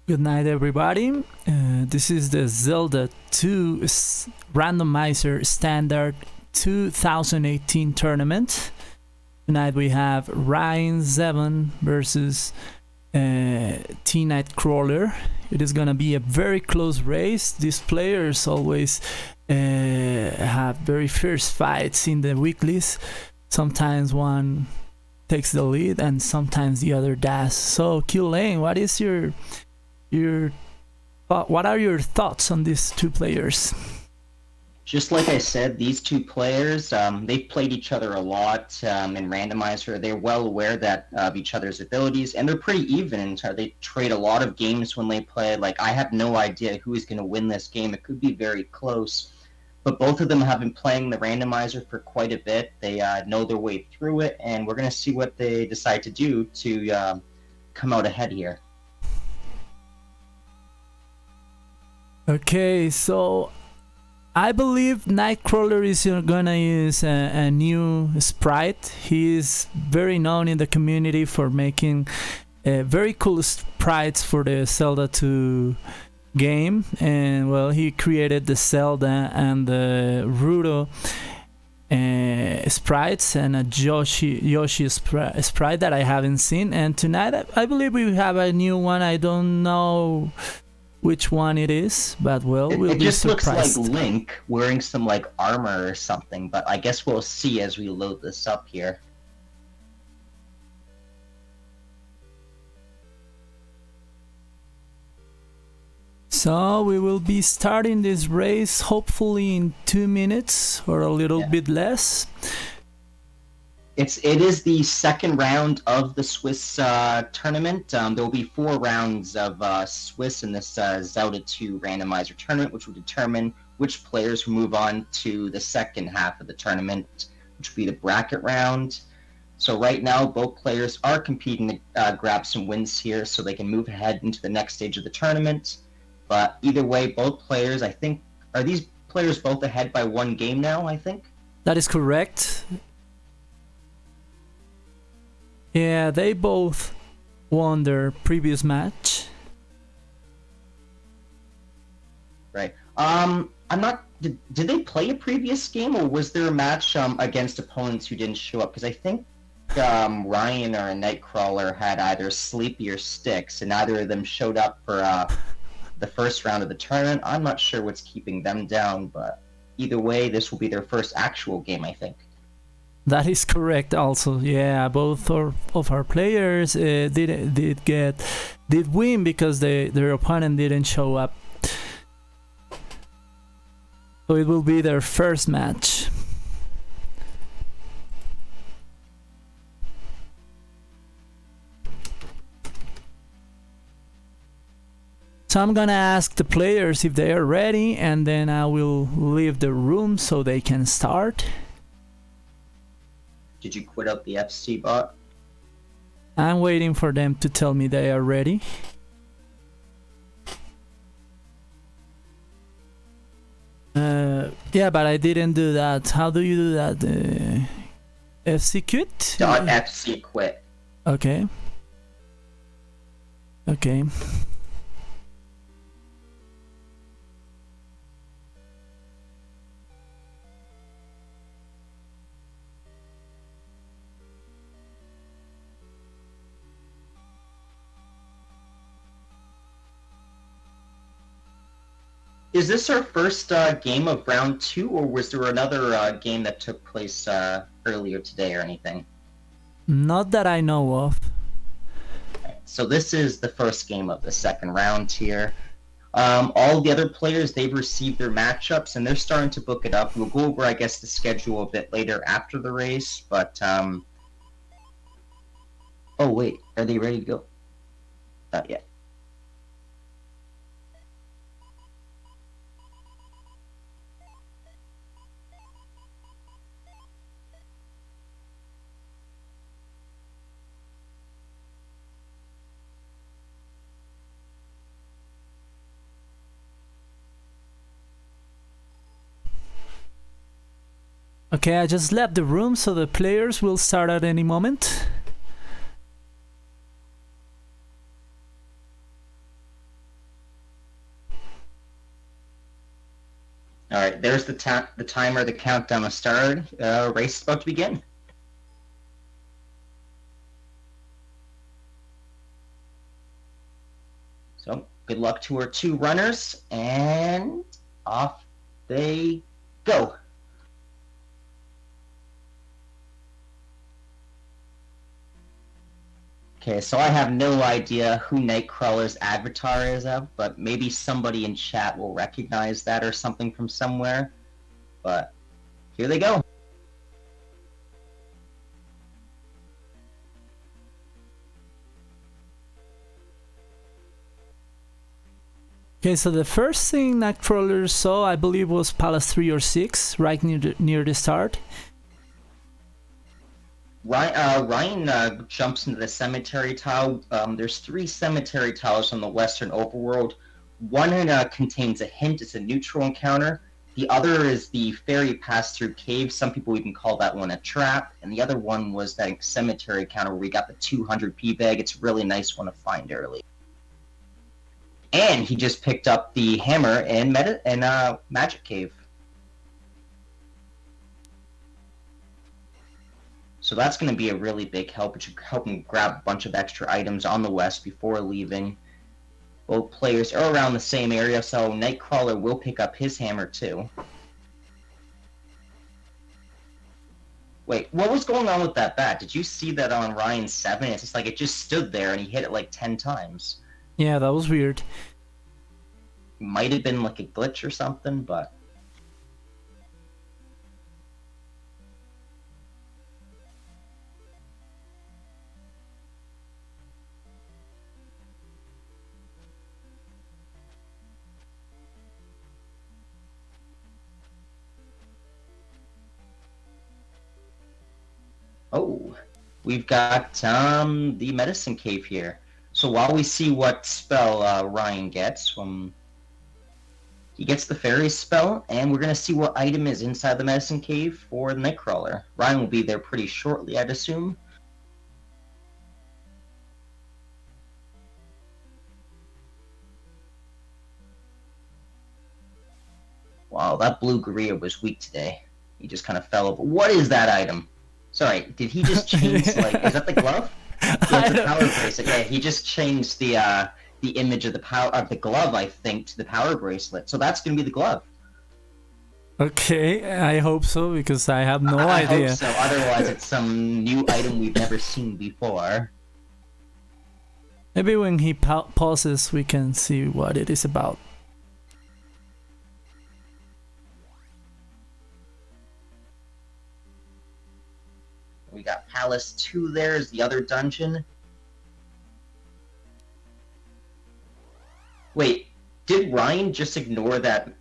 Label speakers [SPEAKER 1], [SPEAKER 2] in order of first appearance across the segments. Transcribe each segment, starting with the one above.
[SPEAKER 1] Good night, everybody. This is the Zelda 2 Randomizer Standard 2018 tournament. Tonight we have Ryin7 versus TKnightcrawler. It is gonna be a very close race. These players always have very fierce fights in the weeklies. Sometimes one takes the lead and sometimes the other does. So Q-Lane, what is what are your thoughts on these two players?
[SPEAKER 2] Just like I said, these two players, they've played each other a lot in Randomizer. They're well aware of each other's abilities, and they're pretty even. They trade a lot of games when they play. Like, I have no idea who is going to win this game. It could be very close. But both of them have been playing the Randomizer for quite a bit. They know their way through it, and we're going to see what they decide to do to come out ahead here.
[SPEAKER 1] Okay, so I believe Nightcrawler is gonna use a new sprite. He is very known in the community for making very cool sprites for the Zelda 2 game, and well, he created the Zelda and the Ruto sprites and a Yoshi sprite that I haven't seen. And tonight I believe we have a new one. I don't know which one it is, but well, we'll be surprised.
[SPEAKER 2] It just looks like Link wearing some like armor or something, but I guess we'll see as we load this up here.
[SPEAKER 1] So we will be starting this race hopefully in 2 minutes or a little bit less.
[SPEAKER 2] It is the second round of the Swiss tournament. There will be 4 rounds of Swiss in this Zelda 2 randomizer tournament, which will determine which players will move on to the second half of the tournament, which will be the bracket round. So right now, both players are competing to grab some wins here so they can move ahead into the next stage of the tournament. But either way, both players, I think, are these players both ahead by 1 game now, I think?
[SPEAKER 1] That is correct. Yeah, they both won their previous match.
[SPEAKER 2] Right. I'm not. Did they play a previous game, or was there a match against opponents who didn't show up? Because I think Ryan or a Nightcrawler had either Sleepy or Sticks, and neither of them showed up for the first round of the tournament. I'm not sure what's keeping them down, but either way, this will be their first actual game, I think.
[SPEAKER 1] That is correct. Also, yeah, both of our players did win because their opponent didn't show up. So it will be their first match. So I'm gonna ask the players if they are ready, and then I will leave the room so they can start.
[SPEAKER 2] Did you quit out the FC bot?
[SPEAKER 1] I'm waiting for them to tell me they are ready. Yeah, but I didn't do that. How do you do that? FC quit?
[SPEAKER 2] .fc quit.
[SPEAKER 1] Okay. Okay.
[SPEAKER 2] Is this our first game of round 2, or was there another game that took place earlier today or anything?
[SPEAKER 1] Not that I know of.
[SPEAKER 2] So this is the first game of the second round here. All the other players, they've received their matchups, and they're starting to book it up. We'll go over, I guess, the schedule a bit later after the race, but... Oh, wait. Are they ready to go? Not yet.
[SPEAKER 1] Okay, I just left the room, so the players will start at any moment.
[SPEAKER 2] All right, there's the timer, the countdown has started. Race is about to begin. So, good luck to our two runners, and off they go. Okay, so I have no idea who Nightcrawler's avatar is of, but maybe somebody in chat will recognize that or something from somewhere. But here they go.
[SPEAKER 1] Okay, so the first thing Nightcrawler saw, I believe, was Palace 3 or 6, right near the start.
[SPEAKER 2] Ryan jumps into the cemetery tile. There's 3 cemetery tiles on the western overworld. One contains a hint, it's a neutral encounter. The other is the fairy pass-through cave. Some people even call that one a trap. And the other one was that cemetery encounter where we got the 200 P bag. It's a really nice one to find early. And he just picked up the hammer in Magic Cave. So that's going to be a really big help. It should help him grab a bunch of extra items on the west before leaving. Both players are around the same area, so Nightcrawler will pick up his hammer too. Wait, what was going on with that bat? Did you see that on Ryin7? It's just like it just stood there and he hit it like 10 times.
[SPEAKER 1] Yeah, that was weird.
[SPEAKER 2] Might have been like a glitch or something, but... Oh, we've got the medicine cave here. So while we see what spell Ryan gets, he gets the fairy spell, and we're going to see what item is inside the medicine cave for the Nightcrawler. Ryan will be there pretty shortly, I'd assume. Wow, that blue gorilla was weak today. He just kind of fell over. What is that item? Sorry, did he just change, like, is that the glove? Yeah, the power bracelet. Yeah, he just changed the image of the glove, I think, to the power bracelet. So that's going to be the glove.
[SPEAKER 1] Okay, I hope so, because I have no idea.
[SPEAKER 2] I hope so, otherwise it's some new item we've never seen before.
[SPEAKER 1] Maybe when he pauses, we can see what it is about.
[SPEAKER 2] We got Palace 2 there is the other dungeon. Wait, did Ryan just ignore that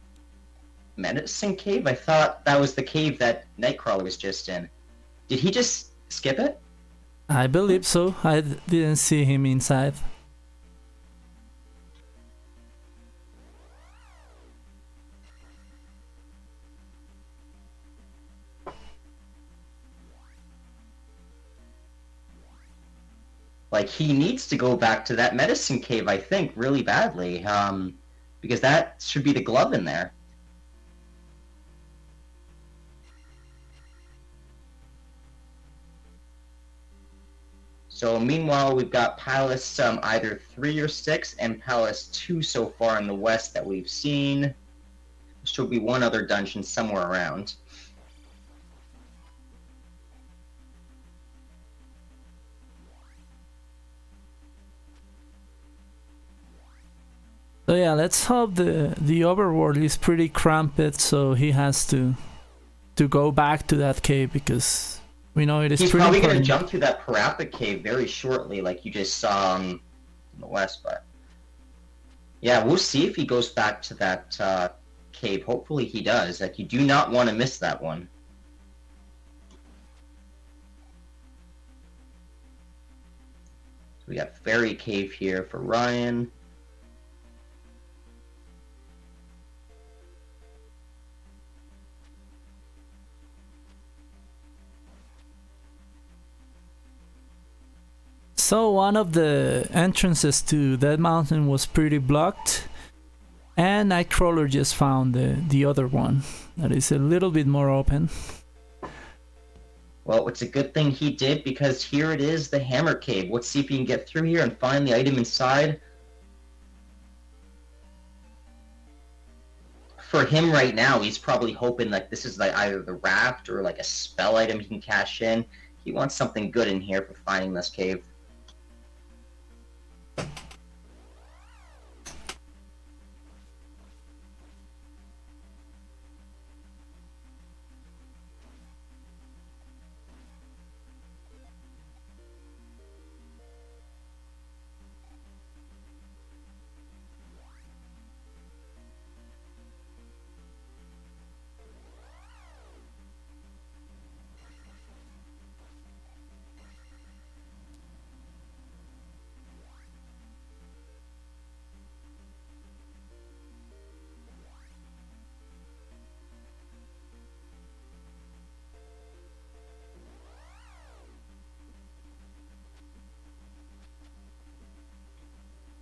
[SPEAKER 2] medicine cave? I thought that was the cave that Nightcrawler was just in. Did he just skip it?
[SPEAKER 1] I believe so. I didn't see him inside.
[SPEAKER 2] Like, he needs to go back to that medicine cave, I think, really badly. Because that should be the glove in there. So, meanwhile, we've got Palace either 3 or 6, and Palace 2 so far in the west that we've seen. There should be one other dungeon somewhere around.
[SPEAKER 1] So yeah, let's hope the overworld is pretty cramped, so he has to go back to that cave, because we know it is
[SPEAKER 2] He's
[SPEAKER 1] pretty
[SPEAKER 2] probably going to
[SPEAKER 1] important.
[SPEAKER 2] jump through that parapet cave very shortly, like you just saw in the west. But yeah, we'll see if he goes back to that cave. Hopefully he does. Like, you do not want to miss that one. So we got Fairy Cave here for Ryan.
[SPEAKER 1] So one of the entrances to that mountain was pretty blocked, And Nightcrawler just found the other one that is a little bit more open.
[SPEAKER 2] Well, it's a good thing he did, because here it is, the Hammer Cave. Let's see if he can get through here and find the item inside. For him right now, he's probably hoping like this is like either the raft or like a spell item he can cash in. He wants something good in here for finding this cave.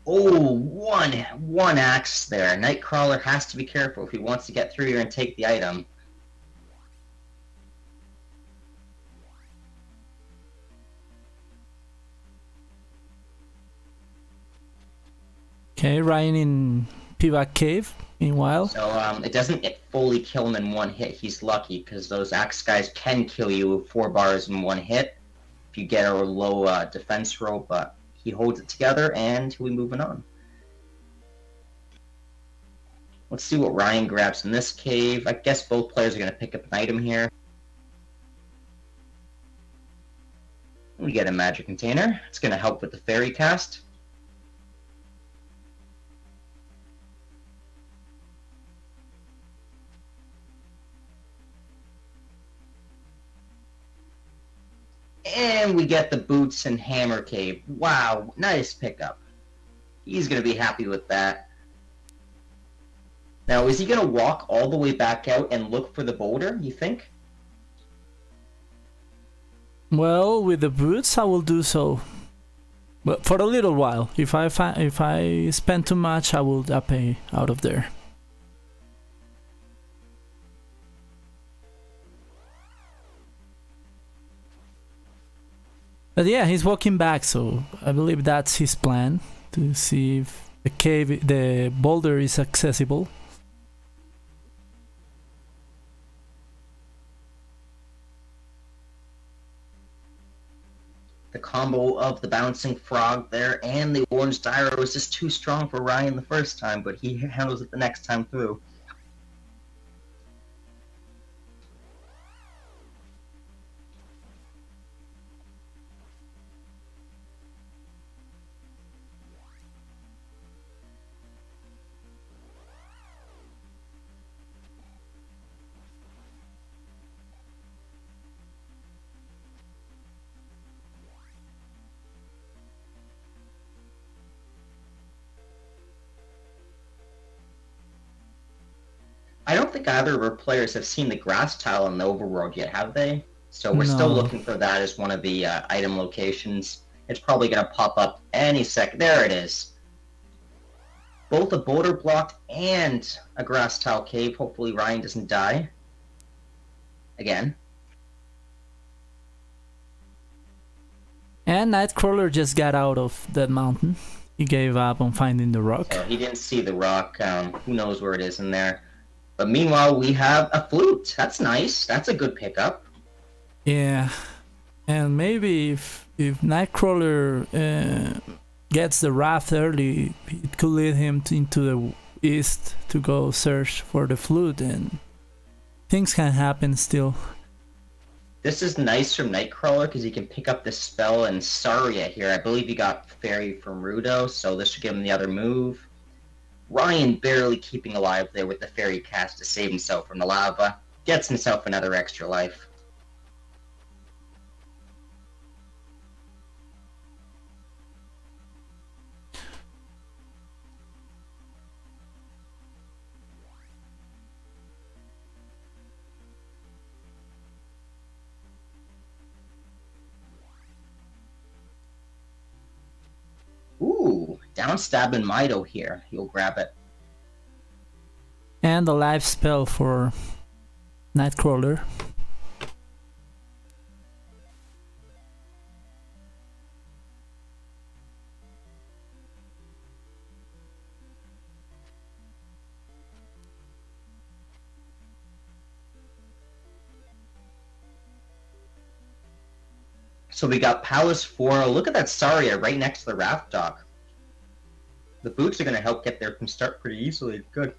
[SPEAKER 2] Oh, one axe there. Nightcrawler has to be careful if he wants to get through here and take the item.
[SPEAKER 1] Okay, Ryan in Pivot Cave, meanwhile.
[SPEAKER 2] So it doesn't fully kill him in one hit. He's lucky, because those axe guys can kill you with 4 bars in one hit if you get a low defense roll, but he holds it together, and he'll be moving on. Let's see what Ryan grabs in this cave. I guess both players are going to pick up an item here. We get a magic container. It's going to help with the fairy cast. And we get the boots and hammer cave. Wow, nice pickup. He's going to be happy with that. Now, is he going to walk all the way back out and look for the boulder, you think?
[SPEAKER 1] Well, with the boots, I will do so. But for a little while. If I spend too much, I will pay out of there. But yeah, he's walking back, so I believe that's his plan, to see if the boulder is accessible.
[SPEAKER 2] The combo of the bouncing frog there and the orange gyro was just too strong for Ryan the first time, but he handles it the next time through. I don't think either of our players have seen the grass tile in the overworld yet, have they? So we're still looking for that as one of the item locations. It's probably going to pop up any second. There it is. Both a boulder block and a grass tile cave. Hopefully Ryan doesn't die. Again.
[SPEAKER 1] And Nightcrawler just got out of that mountain. He gave up on finding the rock.
[SPEAKER 2] So he didn't see the rock. Who knows where it is in there. But meanwhile, we have a flute. That's nice. That's a good pickup.
[SPEAKER 1] Yeah. And maybe if Nightcrawler gets the raft early, it could lead him into the east to go search for the flute, and things can happen still.
[SPEAKER 2] This is nice from Nightcrawler because he can pick up the spell in Saria here. I believe he got Fairy from Rudo, so this should give him the other move. Ryan barely keeping alive there with the fairy cast to save himself from the lava. Gets himself another extra life. Ooh, down stab and Mido here. He'll grab it.
[SPEAKER 1] And the life spell for Nightcrawler.
[SPEAKER 2] So we got Palace 4. Look at that Saria right next to the raft dock. The boots are going to help get there from start pretty easily. Good.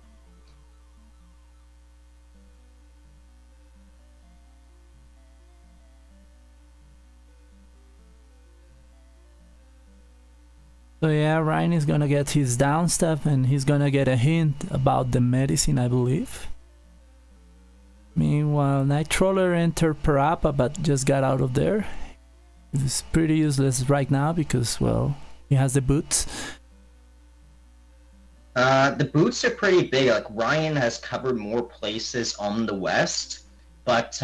[SPEAKER 1] So yeah, Ryan is gonna get his down step and he's gonna get a hint about the medicine, I believe. Meanwhile, Nightcrawler entered Parappa but just got out of there. It's pretty useless right now because, well, he has the boots.
[SPEAKER 2] The boots are pretty big. Like, Ryan has covered more places on the west, but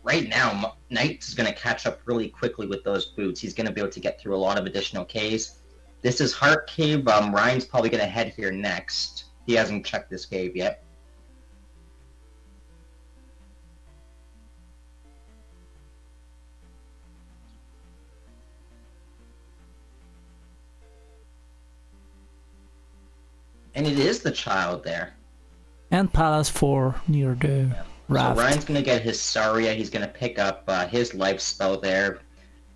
[SPEAKER 2] right now, Knight is going to catch up really quickly with those boots. He's going to be able to get through a lot of additional caves. This is Heart Cave. Ryan's probably going to head here next. He hasn't checked this cave yet. And it is the child there.
[SPEAKER 1] And Palace 4 near the raft.
[SPEAKER 2] So Ryan's going to get his Saria. He's going to pick up his life spell there.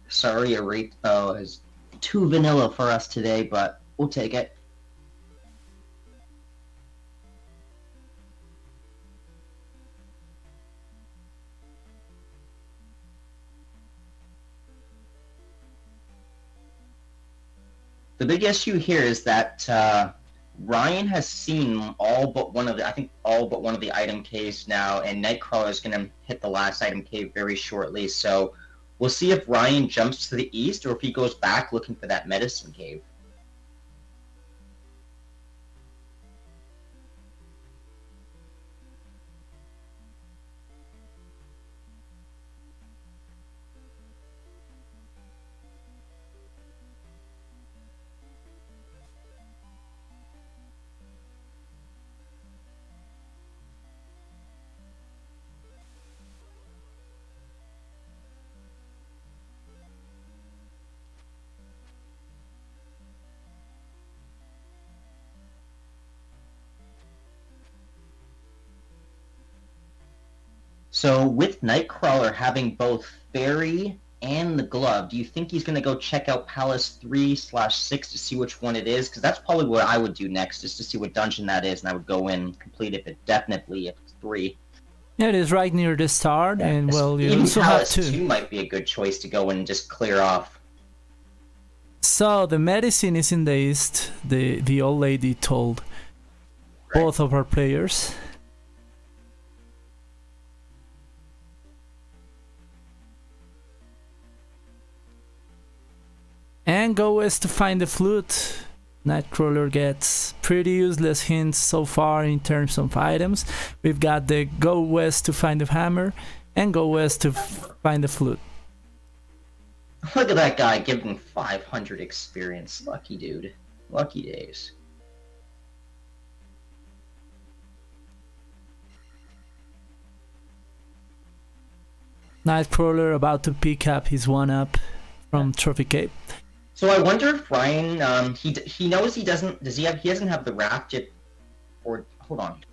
[SPEAKER 2] Saria is too vanilla for us today, but we'll take it. The big issue here is that Ryan has seen all but one of the item caves now, and Nightcrawler is going to hit the last item cave very shortly. So we'll see if Ryan jumps to the east or if he goes back looking for that medicine cave. So with Nightcrawler having both Fairy and the glove, do you think he's going to go check out Palace 3/6 to see which one it is? Because that's probably what I would do next, just to see what dungeon that is, and I would go in and complete it, but definitely if it's 3.
[SPEAKER 1] Yeah, it is right near the start,
[SPEAKER 2] Yeah,
[SPEAKER 1] and well, you
[SPEAKER 2] even
[SPEAKER 1] also have
[SPEAKER 2] Palace
[SPEAKER 1] to.
[SPEAKER 2] 2 might be a good choice to go in and just clear off.
[SPEAKER 1] So the medicine is in the east. The old lady told both of our players. And go west to find the flute. Nightcrawler gets pretty useless hints so far in terms of items. We've got the go west to find the hammer and go west to find the flute.
[SPEAKER 2] Look at that guy giving 500 experience. Lucky dude. Lucky days.
[SPEAKER 1] Nightcrawler about to pick up his 1-up from Trophy Cape.
[SPEAKER 2] So I wonder if Ryan, he knows he doesn't, he doesn't have the raft yet, or, hold on.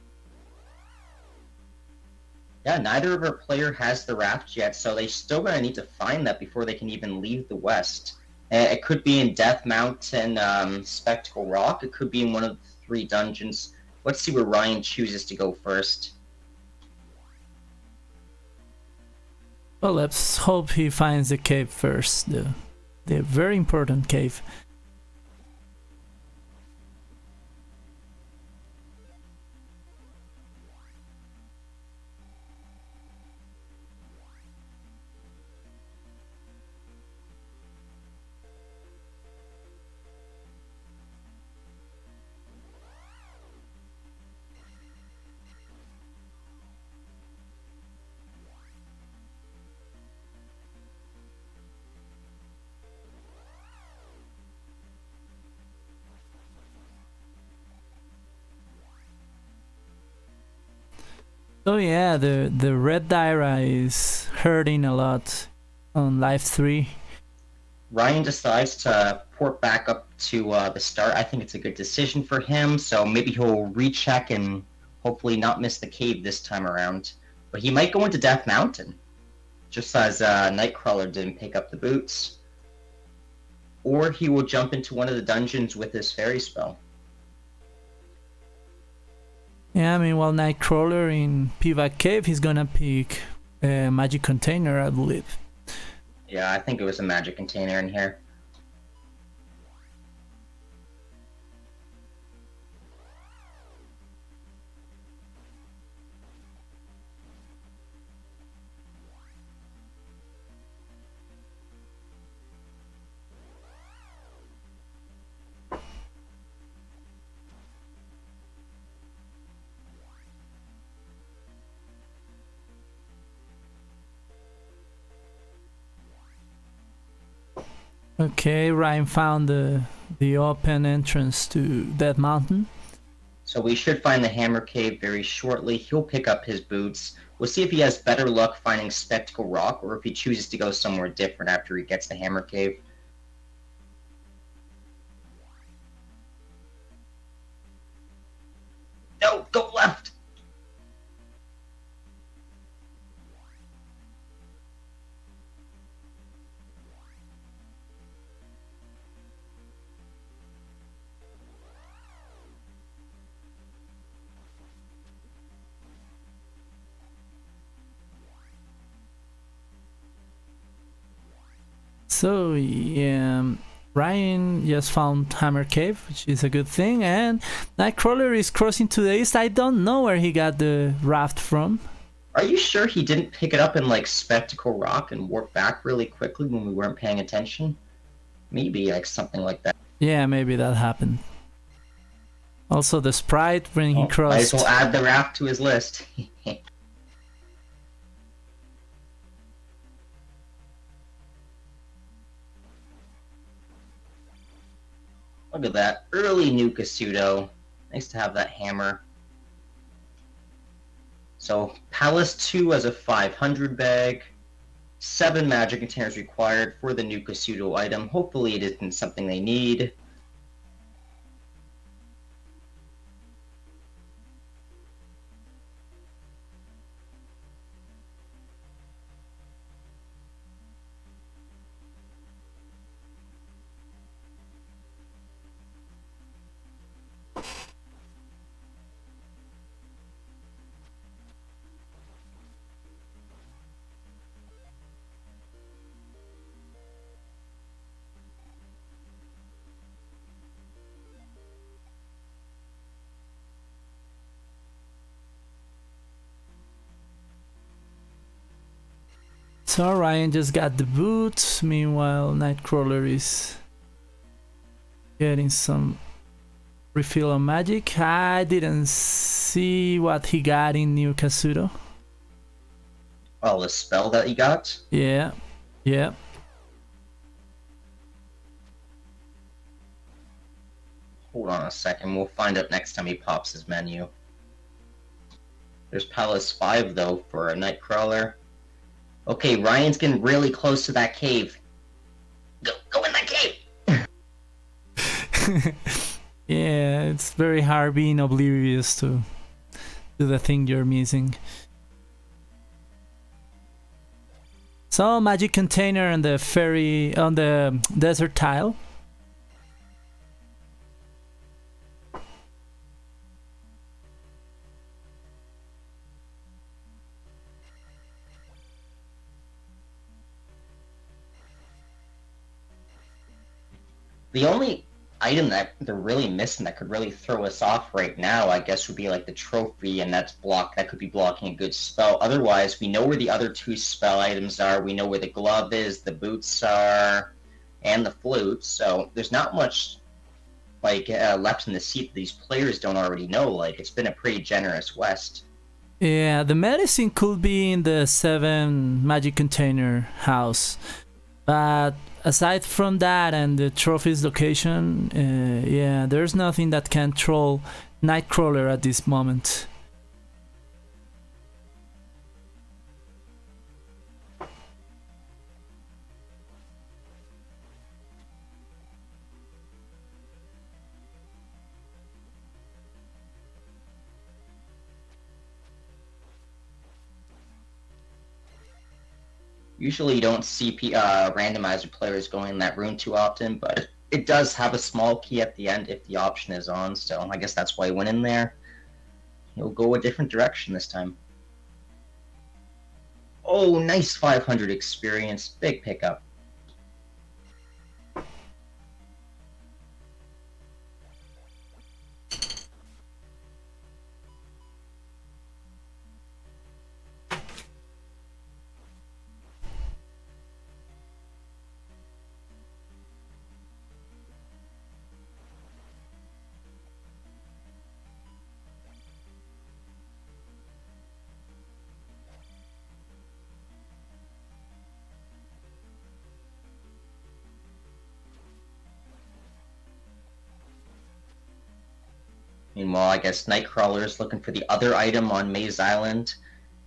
[SPEAKER 2] Yeah, neither of our player has the raft yet, so they still gonna need to find that before they can even leave the west. It could be in Death Mountain, Spectacle Rock, it could be in one of the 3 dungeons. Let's see where Ryan chooses to go first.
[SPEAKER 1] Well, let's hope he finds the cave first, the very important cave. Oh yeah, the red Dyra is hurting a lot on Life 3.
[SPEAKER 2] Ryan decides to port back up to the start. I think it's a good decision for him, so maybe he'll recheck and hopefully not miss the cave this time around. But he might go into Death Mountain, just as Nightcrawler didn't pick up the boots. Or he will jump into one of the dungeons with his fairy spell.
[SPEAKER 1] Yeah, I mean, while Nightcrawler in Pivot Cave, he's gonna pick a magic container, I believe.
[SPEAKER 2] Yeah, I think it was a magic container in here.
[SPEAKER 1] Okay, Ryan found the open entrance to that mountain.
[SPEAKER 2] So we should find the Hammer Cave very shortly. He'll pick up his boots. We'll see if he has better luck finding Spectacle Rock, or if he chooses to go somewhere different after he gets the Hammer Cave. No, go left!
[SPEAKER 1] So yeah, Ryan just found Hammer Cave, which is a good thing, and Nightcrawler is crossing to the east. I don't know where he got the raft from.
[SPEAKER 2] Are you sure he didn't pick it up in, like, Spectacle Rock and warp back really quickly when we weren't paying attention? Maybe, like, something like that.
[SPEAKER 1] Yeah, maybe that happened. Also, the sprite when he crossed.
[SPEAKER 2] Might as well add the raft to his list. Look at that. Early Nuka Pseudo. Nice to have that hammer. So, Palace 2 as a 500 bag. 7 magic containers required for the Nuka Pseudo item. Hopefully it isn't something they need.
[SPEAKER 1] So Ryan just got the boots. Meanwhile, Nightcrawler is getting some refill on magic. I didn't see what he got in New Kasuto.
[SPEAKER 2] Oh, the spell that he got?
[SPEAKER 1] Yeah, yeah.
[SPEAKER 2] Hold on a second, we'll find out next time he pops his menu. There's Palace 5, though, for a Nightcrawler. Okay, Ryan's getting really close to that cave. Go in that cave!
[SPEAKER 1] Yeah, it's very hard being oblivious to the thing you're missing. So, magic container on the ferry, on the desert tile.
[SPEAKER 2] The only item that they're really missing that could really throw us off right now, I guess, would be like the trophy, and that could be blocking a good spell. Otherwise, we know where the other 2 spell items are. We know where the glove is, the boots are, and the flute. So there's not much like left in the seat that these players don't already know. Like, it's been a pretty generous West.
[SPEAKER 1] Yeah, the medicine could be in the 7 magic container house, but aside from that and the trophy's location, yeah, there's nothing that can troll Nightcrawler at this moment.
[SPEAKER 2] Usually you don't see randomizer players going in that room too often, but it does have a small key at the end if the option is on, so I guess that's why he went in there. He'll go a different direction this time. Oh, nice 500 experience. Big pickup. Meanwhile, I guess Nightcrawler is looking for the other item on Maze Island.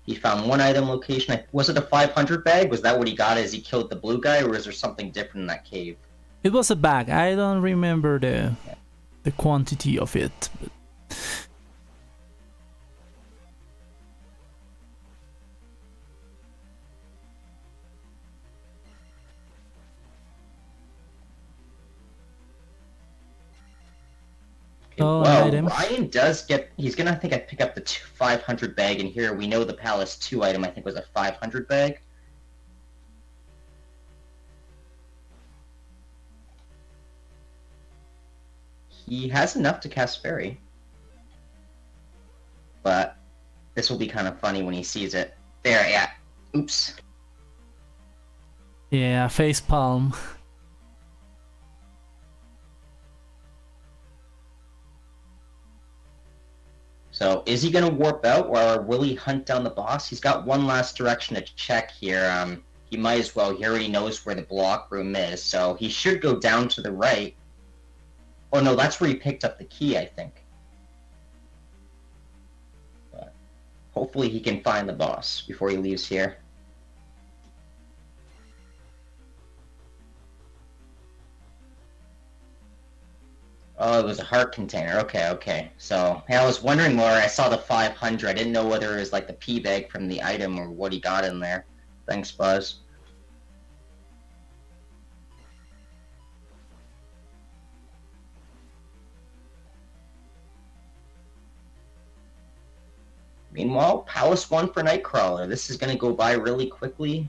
[SPEAKER 2] He found one item location. Was it a 500 bag? Was that what he got as he killed the blue guy, or is there something different in that cave?
[SPEAKER 1] It was a bag. I don't remember the quantity of it. But...
[SPEAKER 2] Oh, well, Ryan does get. He's gonna, I think, pick up the 500 bag in here. We know the Palace 2 item, I think, was a 500 bag. He has enough to cast Fairy. But this will be kind of funny when he sees it. There, yeah. Oops.
[SPEAKER 1] Yeah, facepalm.
[SPEAKER 2] So, is he going to warp out, or will he hunt down the boss? He's got one last direction to check here. He might as well. He already knows where the block room is, so he should go down to the right. Oh, no, that's where he picked up the key, I think. But hopefully he can find the boss before he leaves here. Oh, it was a heart container. Okay. So, yeah, I was wondering where I saw the 500. I didn't know whether it was like the P bag from the item or what he got in there. Thanks, Buzz. Meanwhile, Palace 1 for Nightcrawler. This is going to go by really quickly.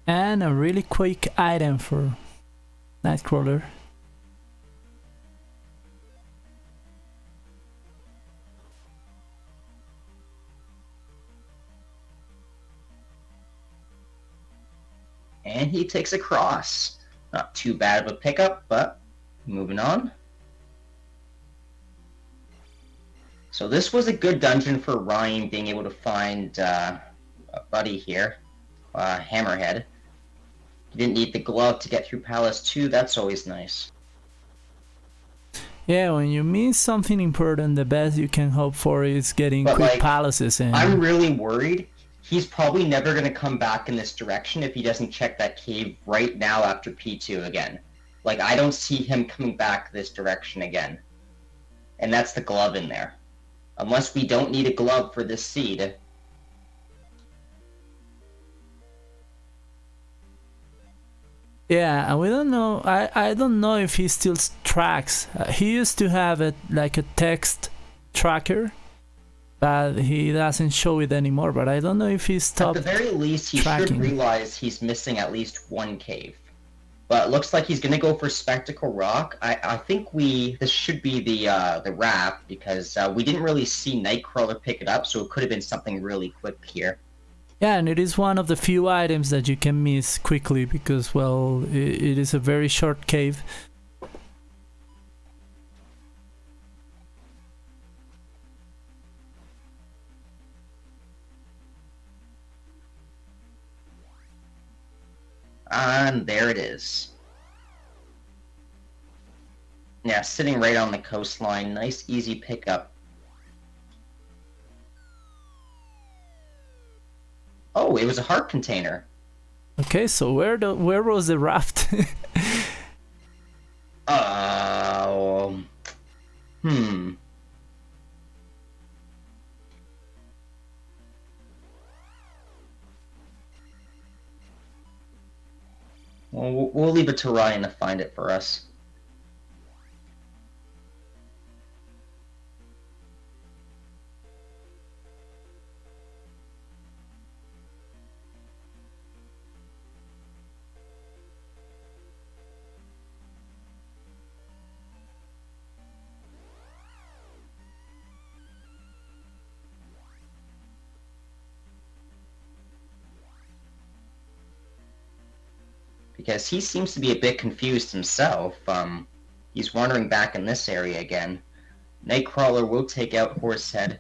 [SPEAKER 1] And a really quick item for Nightcrawler.
[SPEAKER 2] And he takes a cross. Not too bad of a pickup, but moving on. So this was a good dungeon for Ryan, being able to find a buddy here, Hammerhead. He didn't need the glove to get through Palace 2, that's always nice.
[SPEAKER 1] Yeah, when you miss something important, the best you can hope for is getting quick palaces in.
[SPEAKER 2] I'm really worried. He's probably never going to come back in this direction if he doesn't check that cave right now after P2 again. Like, I don't see him coming back this direction again. And that's the glove in there. Unless we don't need a glove for this seed.
[SPEAKER 1] Yeah, we don't know. I don't know if he still tracks. He used to have like a text tracker, but he doesn't show it anymore. But I don't know if he stopped.
[SPEAKER 2] At the very least, he
[SPEAKER 1] tracking.
[SPEAKER 2] should realize he's missing at least one cave. But it looks like he's going to go for Spectacle Rock. I think this should be the wrap, because we didn't really see Nightcrawler pick it up, so it could have been something really quick here.
[SPEAKER 1] Yeah, and it is one of the few items that you can miss quickly because, well, it is a very short cave.
[SPEAKER 2] And there it is. Yeah, sitting right on the coastline. Nice, easy pickup. Oh, it was a heart container.
[SPEAKER 1] Okay, so where was the raft?
[SPEAKER 2] Hmm. Well, we'll leave it to Ryan to find it for us. Because he seems to be a bit confused himself. He's wandering back in this area again. Nightcrawler will take out Horsehead.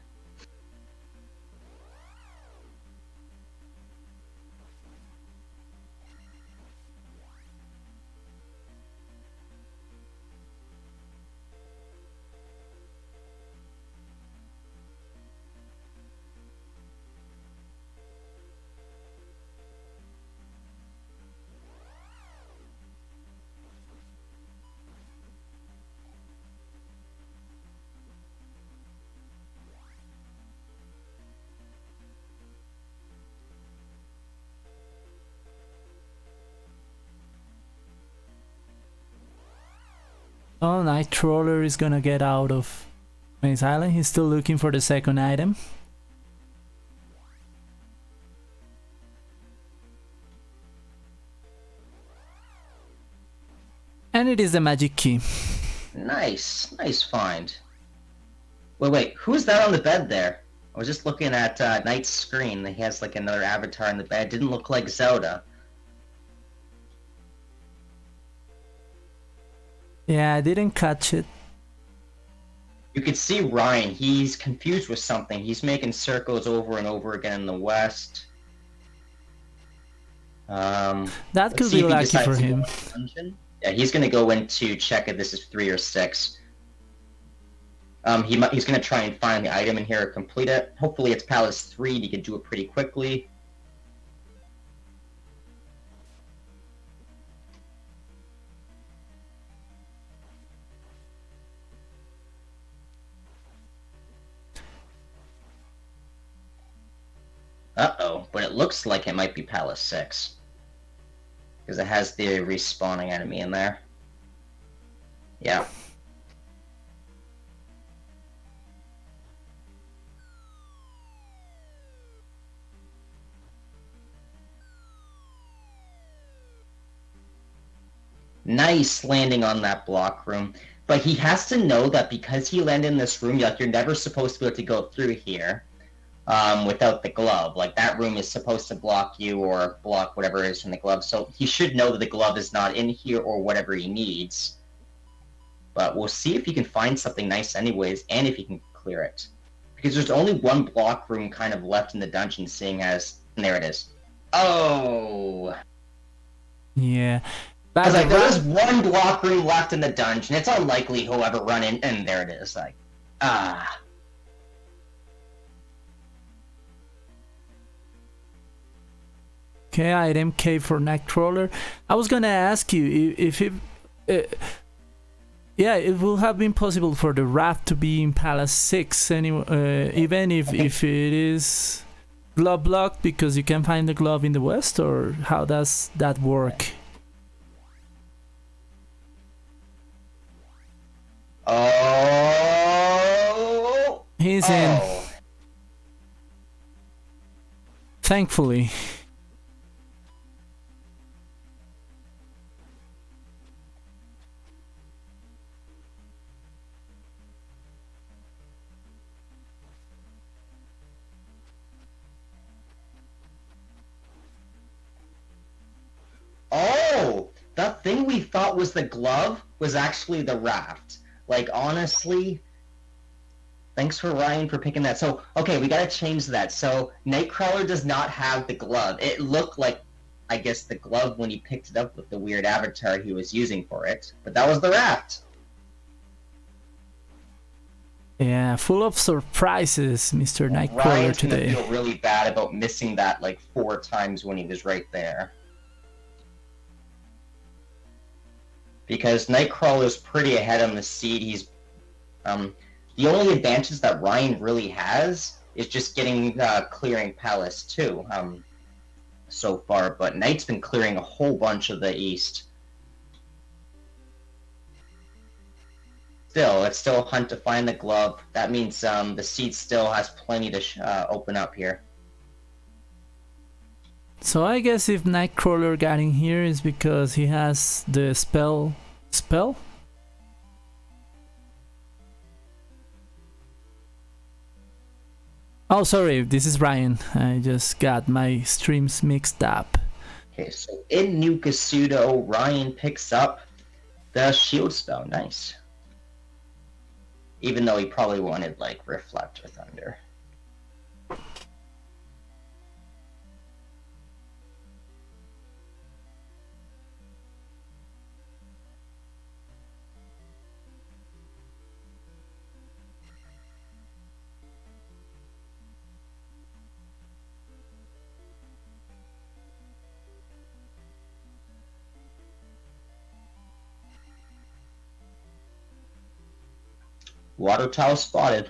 [SPEAKER 1] Oh, Nightcrawler is gonna get out of Maze Island. He's still looking for the second item. And it is the magic key.
[SPEAKER 2] Nice. Nice find. Wait, who's that on the bed there? I was just looking at Knight's screen. He has like another avatar in the bed. Didn't look like Zelda.
[SPEAKER 1] Yeah, I didn't catch it.
[SPEAKER 2] You could see Ryan. He's confused with something. He's making circles over and over again in the west.
[SPEAKER 1] That could be lucky for him.
[SPEAKER 2] Yeah, he's gonna go in to check if this is 3 or 6. He's gonna try and find the item in here and complete it. Hopefully it's Palace 3. He can do it pretty quickly. Uh-oh, but it looks like it might be Palace 6. Because it has the respawning enemy in there. Yeah. Nice landing on that block room. But he has to know that because he landed in this room, like, you're never supposed to be able to go through here without the glove. Like, that room is supposed to block you or block whatever is in the glove. So he should know that the glove is not in here or whatever he needs. But we'll see if he can find something nice anyways, and if he can clear it. Because there's only one block room kind of left in the dungeon, seeing as... And there it is. Oh!
[SPEAKER 1] Yeah.
[SPEAKER 2] Because like, there's one block room left in the dungeon. It's unlikely he'll ever run in, and there it is. Like, ah.
[SPEAKER 1] Okay, item K for Nightcrawler. I was gonna ask you if it... yeah, it would have been possible for the raft to be in Palace 6, anyway, even if it is glove blocked, because you can find the glove in the west, or how does that work?
[SPEAKER 2] Oh!
[SPEAKER 1] He's in. Thankfully.
[SPEAKER 2] Oh! That thing we thought was the glove was actually the raft. Like, honestly, thanks for Ryan for picking that. So, okay, we gotta change that. So, Nightcrawler does not have the glove. It looked like, I guess, the glove when he picked it up with the weird avatar he was using for it. But that was the raft.
[SPEAKER 1] Yeah, full of surprises, Mr. Nightcrawler
[SPEAKER 2] Ryan's
[SPEAKER 1] today.
[SPEAKER 2] gonna feel really bad about missing that like 4 times when he was right there. Because Nightcrawler's pretty ahead on the seed. He's the only advantage that Ryan really has is just getting clearing Palace too. So far, but Knight's been clearing a whole bunch of the East. Still, it's still a hunt to find the glove. That means the seed still has plenty to open up here.
[SPEAKER 1] So I guess if Nightcrawler got in here is because he has the spell? Oh, sorry, this is Ryan. I just got my streams mixed up.
[SPEAKER 2] Okay, so in New Kasuto, Ryan picks up the shield spell. Nice. Even though he probably wanted, like, Reflect or Thunder. Water tower spotted.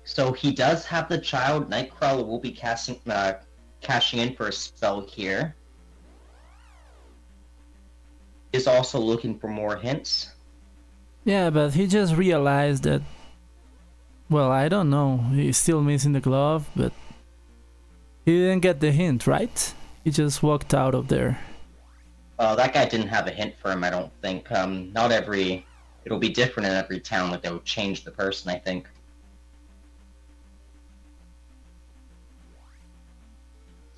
[SPEAKER 2] So he does have the child. Nightcrawler will be cashing in for a spell here. Is also looking for more hints.
[SPEAKER 1] Yeah, but he just realized that... Well, I don't know. He's still missing the glove, but... He didn't get the hint, right? He just walked out of there.
[SPEAKER 2] That guy didn't have a hint for him, I don't think. Not every... It'll be different in every town. Like, they'll change the person, I think.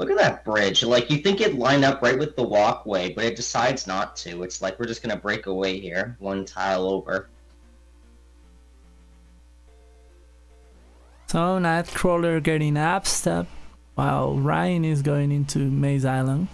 [SPEAKER 2] Look at that bridge. Like, you think it'd line up right with the walkway, but it decides not to. It's like, we're just gonna break away here. 1 tile over.
[SPEAKER 1] So, Nightcrawler getting upstep, while Ryan is going into Maze Island.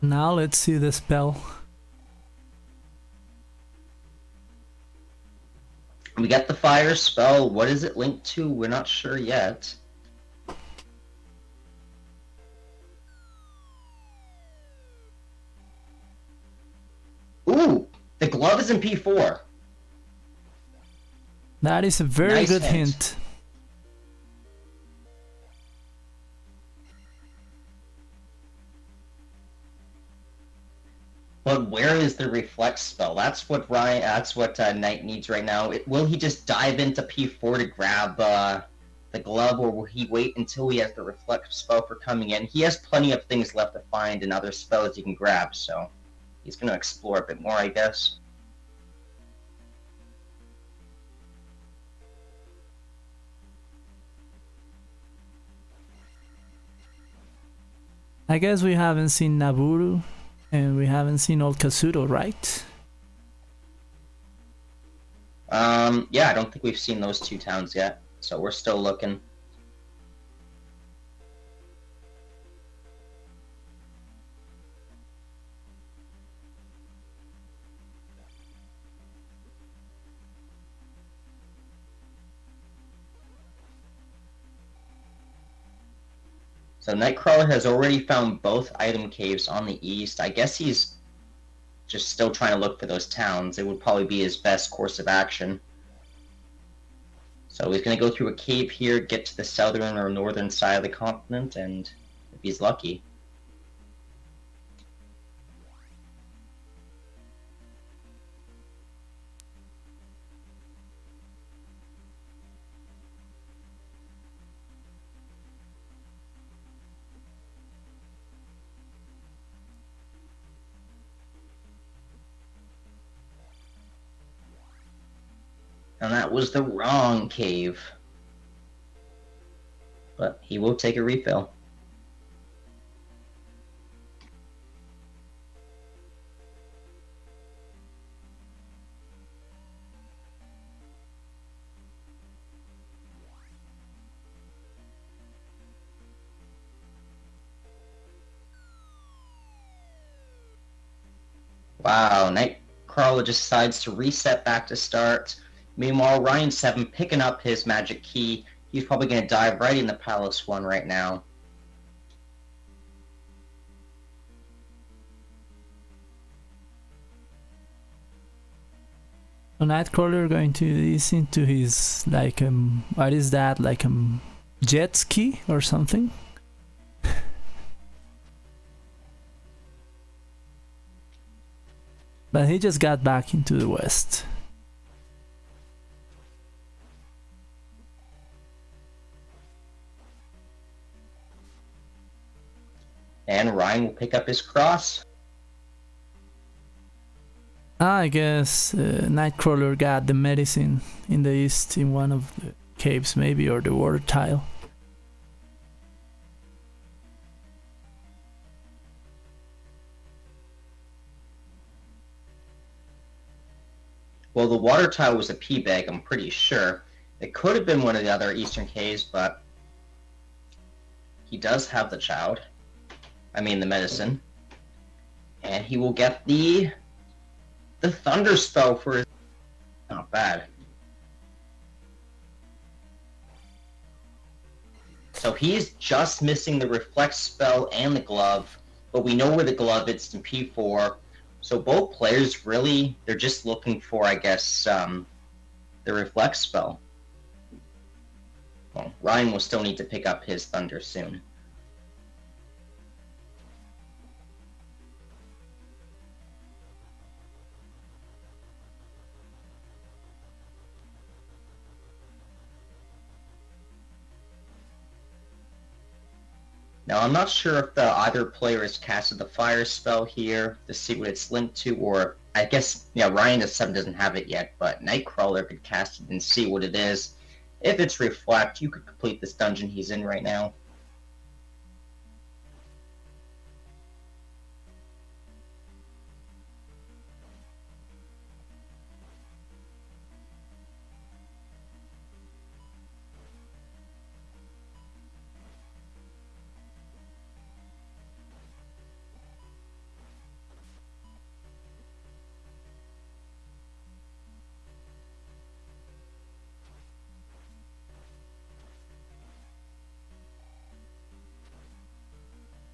[SPEAKER 1] Now let's see the spell.
[SPEAKER 2] We got the fire spell. What is it linked to? We're not sure yet. Ooh! The glove is in P4.
[SPEAKER 1] That is a very
[SPEAKER 2] Nice
[SPEAKER 1] good
[SPEAKER 2] hint.
[SPEAKER 1] hint.
[SPEAKER 2] But where is the reflect spell? That's what Ryan. That's what Knight needs right now. Will he just dive into P4 to grab the glove, or will he wait until he has the reflect spell for coming in? He has plenty of things left to find and other spells he can grab, so he's gonna explore a bit more, I guess.
[SPEAKER 1] I guess we haven't seen Naburu and we haven't seen Old Kasuto, right?
[SPEAKER 2] Yeah, I don't think we've seen those 2 towns yet, so we're still looking. So Nightcrawler has already found both item caves on the east. I guess he's just still trying to look for those towns. It would probably be his best course of action. So he's going to go through a cave here, get to the southern or northern side of the continent, and if he's lucky. And that was the wrong cave. But he will take a refill. Wow, Nightcrawler just decides to reset back to start. Meanwhile, Ryin7 picking up his magic key. He's probably going to dive right in the Palace one right now.
[SPEAKER 1] So Nightcrawler going to listen to his, like, what is that, like jet ski or something? But he just got back into the west.
[SPEAKER 2] And Ryan will pick up his cross.
[SPEAKER 1] I guess Nightcrawler got the medicine in the east in one of the caves, maybe, or the water tile.
[SPEAKER 2] Well, the water tile was a pea bag, I'm pretty sure. It could have been one of the other eastern caves, but he does have the child. I mean the medicine. And he will get the thunder spell for his... Not bad. So he's just missing the reflect spell and the glove, but we know where the glove is in P4. So both players really, they're just looking for, I guess, the reflect spell. Well, Ryan will still need to pick up his thunder soon. Now, I'm not sure if either player has casted the fire spell here to see what it's linked to, or I guess, yeah, Ryin7 doesn't have it yet, but Nightcrawler could cast it and see what it is. If it's reflect, you could complete this dungeon he's in right now.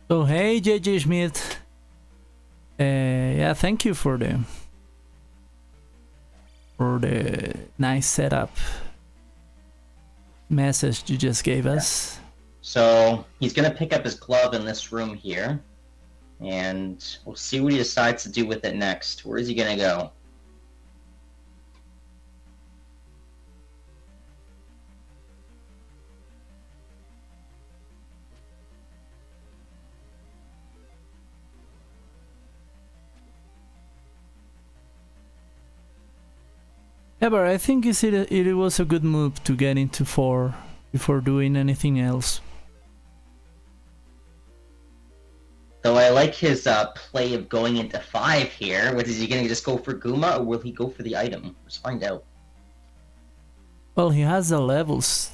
[SPEAKER 1] So hey JJ Schmidt, yeah, thank you for the nice setup message you just gave us.
[SPEAKER 2] So he's going to pick up his glove in this room here, and we'll see what he decides to do with it next. Where is he going to go?
[SPEAKER 1] Yeah, but I think it was a good move to get into 4 before doing anything else.
[SPEAKER 2] Though I like his play of going into 5 here. What, is he going to just go for Guma, or will he go for the item? Let's find out.
[SPEAKER 1] Well, he has the levels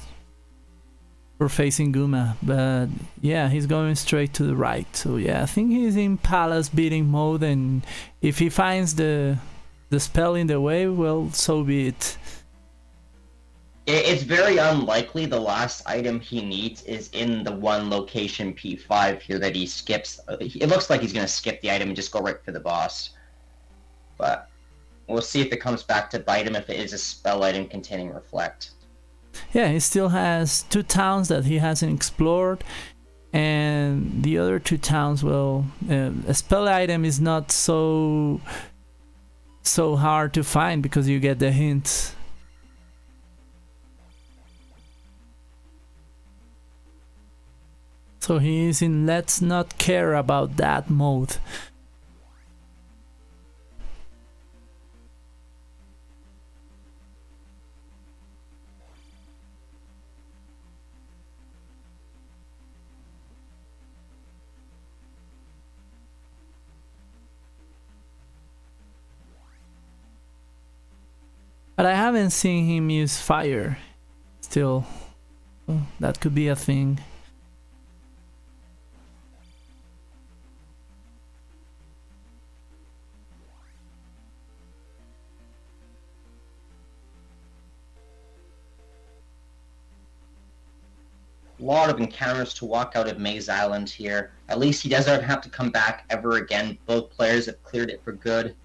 [SPEAKER 1] for facing Guma, but yeah, he's going straight to the right. So yeah, I think he's in Palace beating mode, and if he finds the spell in the way, well, so be it.
[SPEAKER 2] It's very unlikely the last item he needs is in the one location P5 here that he skips. It looks like he's going to skip the item and just go right for the boss. But we'll see if it comes back to bite him if it is a spell item containing Reflect.
[SPEAKER 1] Yeah, he still has 2 towns that he hasn't explored, and the other 2 towns, well, a spell item is not so hard to find because you get the hints. So he is in let's not care about that mode. But I haven't seen him use fire still. So that could be a thing.
[SPEAKER 2] A lot of encounters to walk out of Maze Island here. At least he doesn't have to come back ever again. Both players have cleared it for good.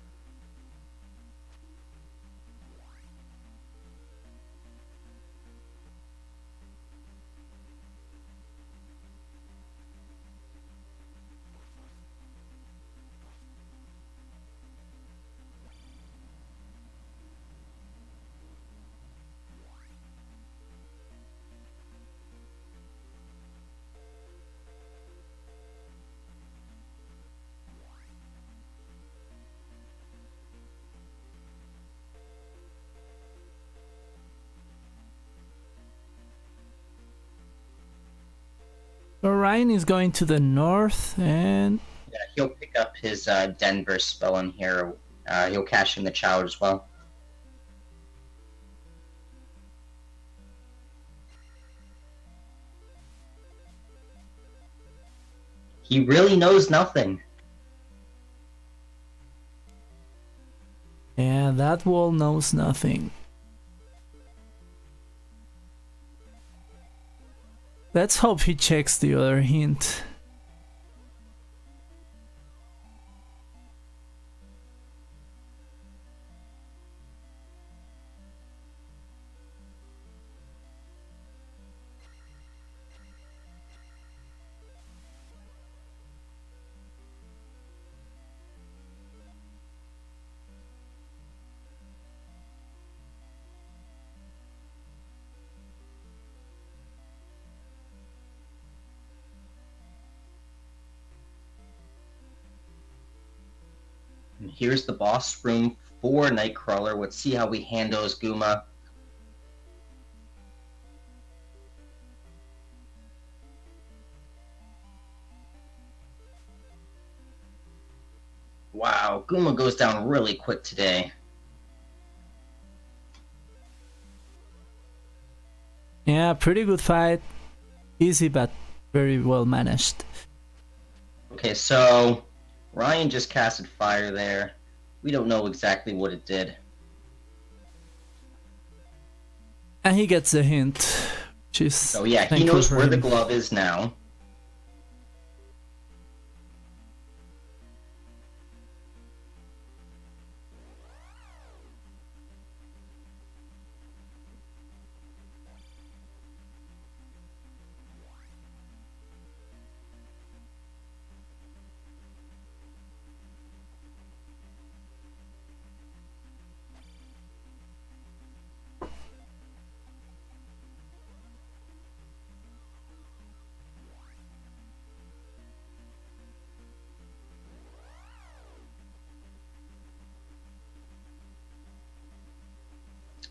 [SPEAKER 1] So Ryan is going to the north, and
[SPEAKER 2] Yeah, he'll pick up his Denver spell in here. He'll cash in the Child as well. He really knows nothing.
[SPEAKER 1] yeah, that wall knows nothing. Let's hope he checks the other hint.
[SPEAKER 2] And here's the boss room for Nightcrawler. Let's see how he handles Guma. Wow, Guma goes down really quick today.
[SPEAKER 1] Yeah, pretty good fight. Easy but very well managed.
[SPEAKER 2] Okay, so Ryan just casted fire there. We don't know exactly what it did.
[SPEAKER 1] And he gets the hint. Which is
[SPEAKER 2] So yeah, he
[SPEAKER 1] thankful
[SPEAKER 2] knows
[SPEAKER 1] for
[SPEAKER 2] where
[SPEAKER 1] him.
[SPEAKER 2] the glove is now.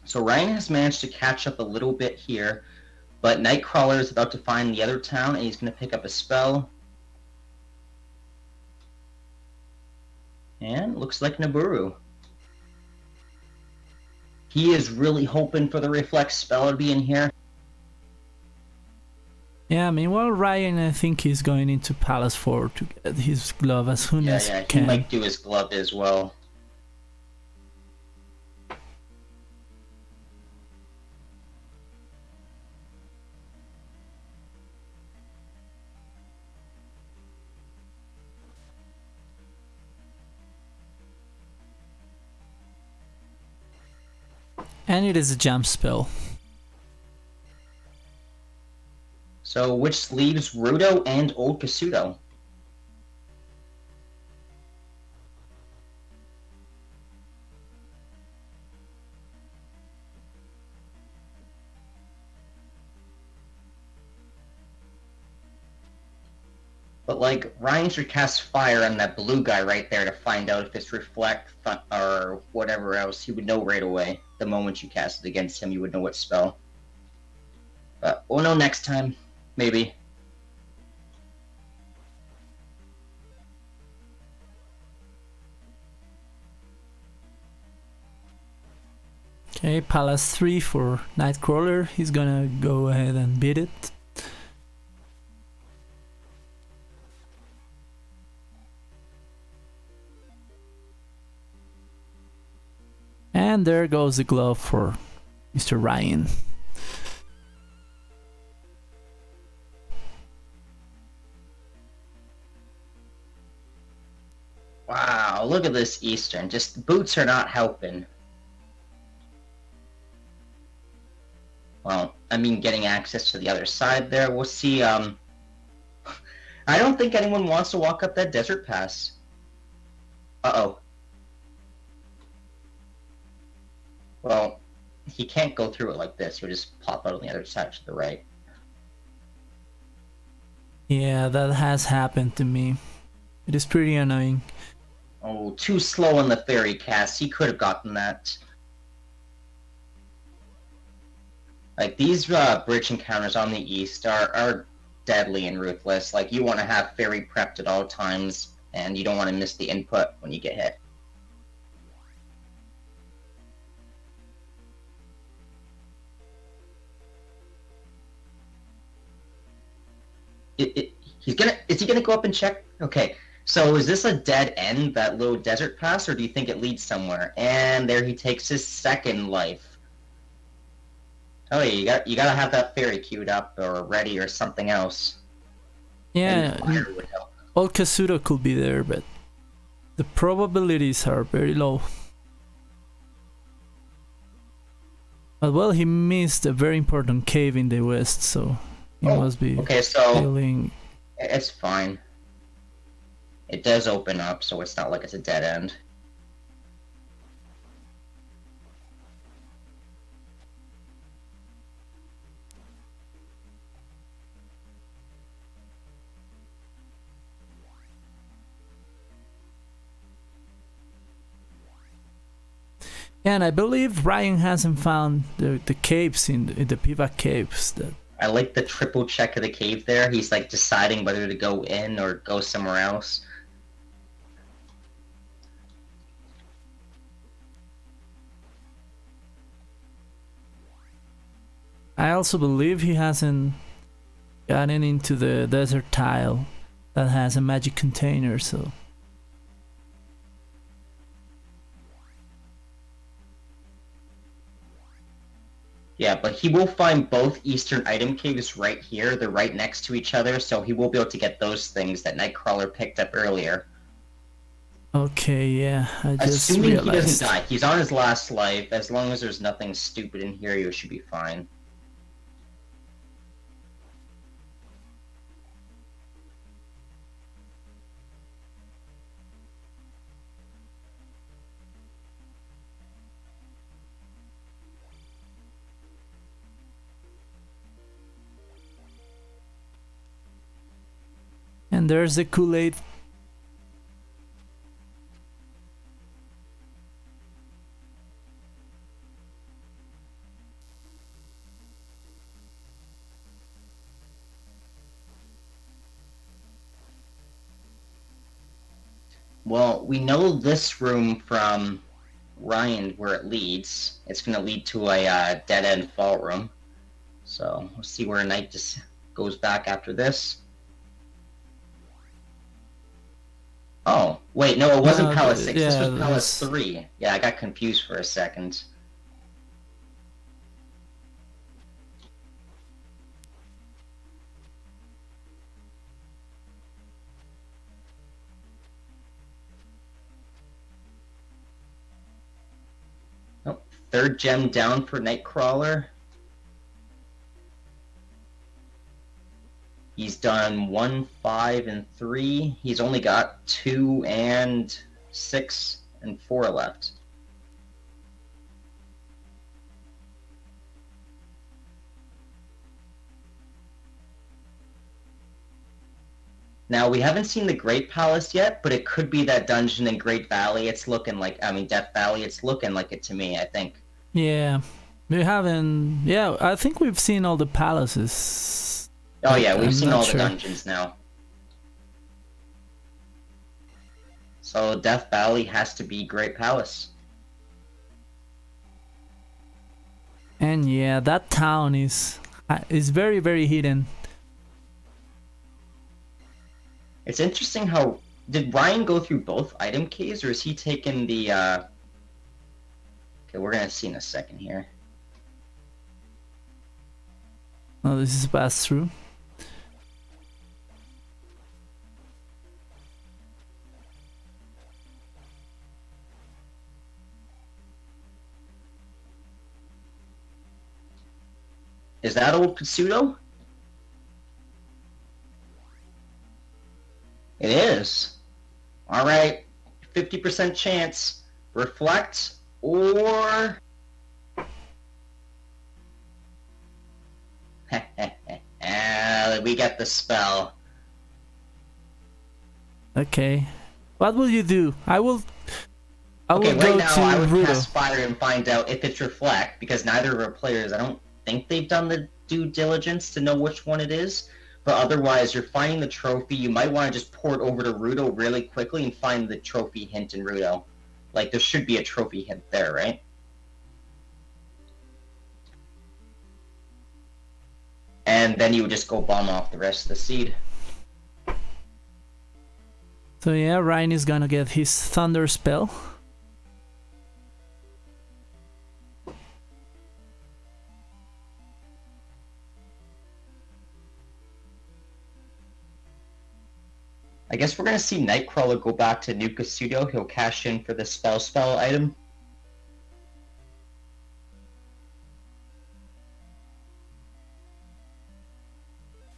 [SPEAKER 2] So Ryan has managed to catch up a little bit here, but Nightcrawler is about to find the other town, and he's going to pick up a spell. And looks like Naburu. He is really hoping for the Reflex spell to be in here.
[SPEAKER 1] Yeah, meanwhile Ryan, I think he's going into Palace 4 to get his glove as soon as he
[SPEAKER 2] He
[SPEAKER 1] can.
[SPEAKER 2] might do his glove as well.
[SPEAKER 1] And it is a jump spell.
[SPEAKER 2] So, which leaves Rudo and Old Kasuto. But, like, Ryan should cast fire on that blue guy right there to find out if it's reflect or whatever else. He would know right away. The moment you cast it against him, you would know what spell. But we'll know next time. Maybe.
[SPEAKER 1] Okay, Palace 3 for Nightcrawler. He's gonna go ahead and beat it. And there goes the glove for Mr. Ryan.
[SPEAKER 2] Wow, look at this Eastern. Just boots are not helping. Well, I mean, getting access to the other side there. We'll see. I don't think anyone wants to walk up that desert pass. Uh-oh. Well, he can't go through it like this. He'll just pop out on the other side to the right.
[SPEAKER 1] Yeah, that has happened to me. It is pretty annoying.
[SPEAKER 2] Oh, too slow on the fairy cast. He could have gotten that. Like, these bridge encounters on the east are deadly and ruthless. Like, you want to have fairy prepped at all times, and you don't want to miss the input when you get hit. Is he gonna go up and check? Okay, so is this a dead end, that little desert pass, or do you think it leads somewhere? And there he takes his second life. Oh yeah, you gotta have that fairy queued up or ready or something else.
[SPEAKER 1] Yeah, Old Kasuto could be there, but the probabilities are very low. But well, he missed a very important cave in the west, so he must be feeling...
[SPEAKER 2] It's fine. It does open up, so it's not like it's a dead end.
[SPEAKER 1] And I believe Ryan hasn't found the caves in the Piva caves. That
[SPEAKER 2] I like the triple check of the cave there. He's like deciding whether to go in or go somewhere else.
[SPEAKER 1] I also believe he hasn't gotten into the desert tile that has a magic container, so...
[SPEAKER 2] Yeah, but he will find both eastern item caves right here. They're right next to each other, so he will be able to get those things that Nightcrawler picked up earlier.
[SPEAKER 1] Okay, yeah, I just
[SPEAKER 2] Assuming
[SPEAKER 1] realized.
[SPEAKER 2] he doesn't die. He's on his last life. As long as there's nothing stupid in here, you should be fine.
[SPEAKER 1] And there's the Kool-Aid.
[SPEAKER 2] Well, we know this room from Ryan where it leads. It's going to lead to a dead-end vault room. So, we'll see where Knight just goes back after this. Oh, wait, no, it wasn't Palace 6. This was Palace 3. Yeah, I got confused for a second. Oh, third gem down for Nightcrawler. He's done 1, 5, and 3. He's only got 2 and 6 and 4 left. Now, we haven't seen the Great Palace yet, but it could be that dungeon in Great Valley. It's looking like, I mean, Death Valley. It's looking like it to me, I think.
[SPEAKER 1] Yeah, we haven't. Yeah, I think we've seen all the palaces.
[SPEAKER 2] Oh yeah, we've seen all the dungeons now. So Death Valley has to be Great Palace.
[SPEAKER 1] And yeah, that town is very, very hidden.
[SPEAKER 2] It's interesting how... Did Ryan go through both item keys, or is he taking the... Okay, we're gonna see in a second here.
[SPEAKER 1] Oh, this is pass through.
[SPEAKER 2] Is that old Katsudo? It is. Alright, 50% chance. Reflect, or... we get the spell.
[SPEAKER 1] Okay. What will you do? I will
[SPEAKER 2] Okay,
[SPEAKER 1] go
[SPEAKER 2] right now
[SPEAKER 1] to
[SPEAKER 2] I would
[SPEAKER 1] Rudo.
[SPEAKER 2] cast Fire and find out if it's Reflect, because neither of our players, I don't think they've done the due diligence to know which one it is. But otherwise, you're finding the trophy. You might want to just port over to Rudo really quickly and find the trophy hint in Rudo. Like, there should be a trophy hint there, right? And then you would just go bomb off the rest of the seed.
[SPEAKER 1] So yeah, Ryan is gonna get his Thunder spell.
[SPEAKER 2] I guess we're going to see Nightcrawler go back to New Kasudo. He'll cash in for the spell item.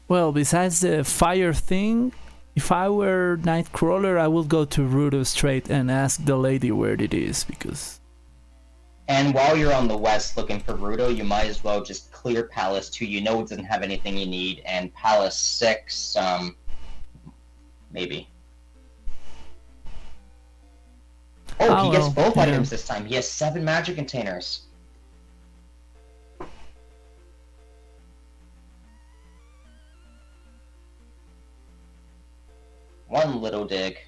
[SPEAKER 1] Well, besides the fire thing, if I were Nightcrawler, I would go to Rudo straight and ask the lady where it is, because...
[SPEAKER 2] And while you're on the west looking for Rudo, you might as well just clear Palace 2. You know it doesn't have anything you need, and Palace 6, maybe. Oh, he gets both items this time. He has 7 magic containers. One little dig.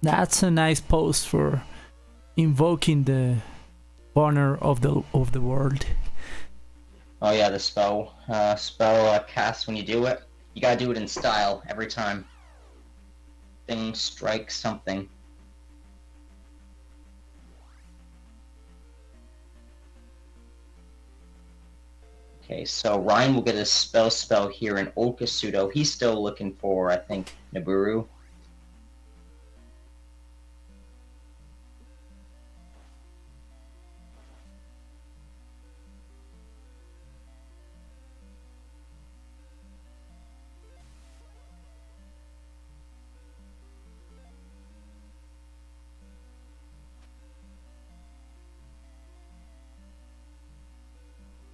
[SPEAKER 1] That's a nice post for invoking the honor of the world.
[SPEAKER 2] Oh yeah, the spell cast when you do it. You gotta do it in style every time. Thing strikes something. Okay, so Ryan will get a spell here in Okasudo. He's still looking for, I think, Naburu.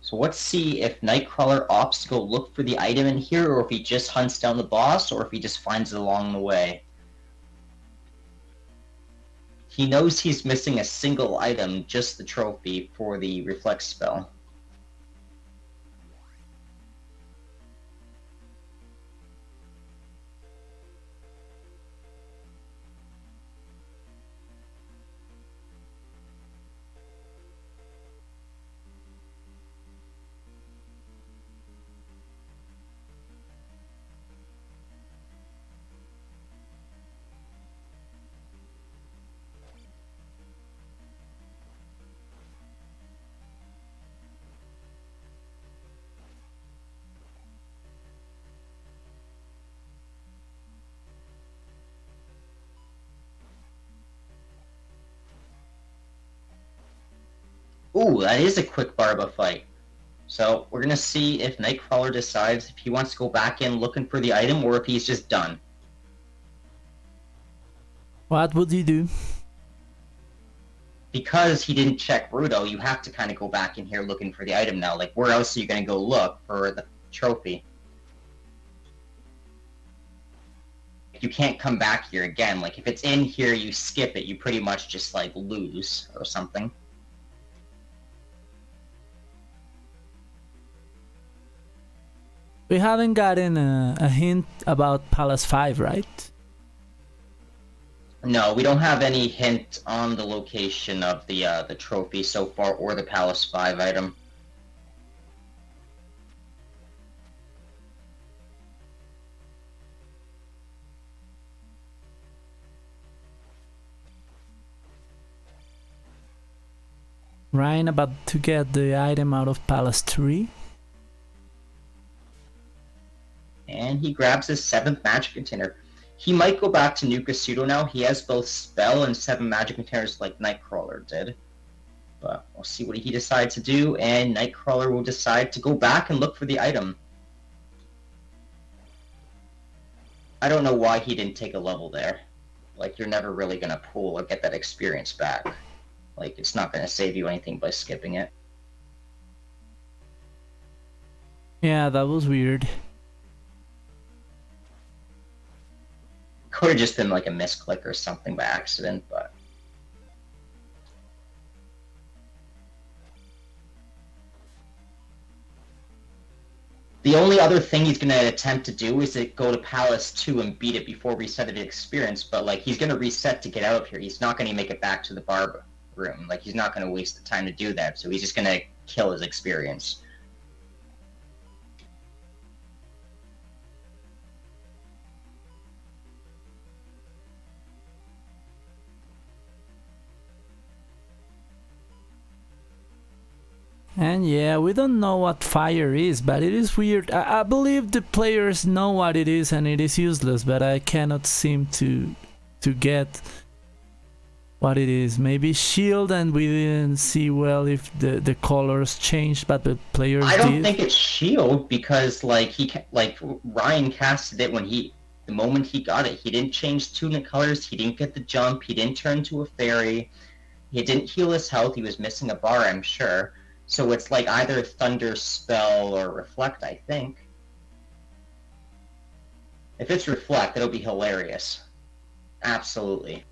[SPEAKER 2] So let's see if Nightcrawler opts to go look for the item in here, or if he just hunts down the boss, or if he just finds it along the way. He knows he's missing a single item, just the trophy, for the Reflect spell. Ooh, that is a quick Barba fight. So we're gonna see if Nightcrawler decides if he wants to go back in looking for the item or if he's just done.
[SPEAKER 1] What would you do?
[SPEAKER 2] Because he didn't check Rudo, you have to kind of go back in here looking for the item now. Like, where else are you gonna go look for the trophy? You can't come back here again. Like, if it's in here, you skip it, you pretty much just, like, lose or something.
[SPEAKER 1] We haven't gotten a hint about Palace 5, right?
[SPEAKER 2] No, we don't have any hint on the location of the trophy so far, or the Palace 5 item.
[SPEAKER 1] Ryan about to get the item out of Palace 3.
[SPEAKER 2] And he grabs his 7th magic container. He might go back to Nuka Pseudo now. He has both spell and 7 magic containers like Nightcrawler did. But we'll see what he decides to do, and Nightcrawler will decide to go back and look for the item. I don't know why he didn't take a level there. Like, you're never really going to pull or get that experience back. Like, it's not going to save you anything by skipping it.
[SPEAKER 1] Yeah, that was weird.
[SPEAKER 2] Could have just been like a misclick or something by accident, but... The only other thing he's going to attempt to do is to go to Palace 2 and beat it before resetting the experience, but like he's going to reset to get out of here. He's not going to make it back to the bar room. Like, he's not going to waste the time to do that, so he's just going to kill his experience.
[SPEAKER 1] And yeah, we don't know what fire is, but it is weird. I believe the players know what it is and it is useless, but I cannot seem to get what it is. Maybe shield, and we didn't see well if the colors changed, but the players did.
[SPEAKER 2] I don't think it's shield, because like Ryan casted it when the moment he got it. He didn't change tunic colors, he didn't get the jump, he didn't turn into a fairy, he didn't heal his health, he was missing a bar, I'm sure. So it's like either Thunder Spell or Reflect, I think. If it's Reflect, it'll be hilarious. Absolutely.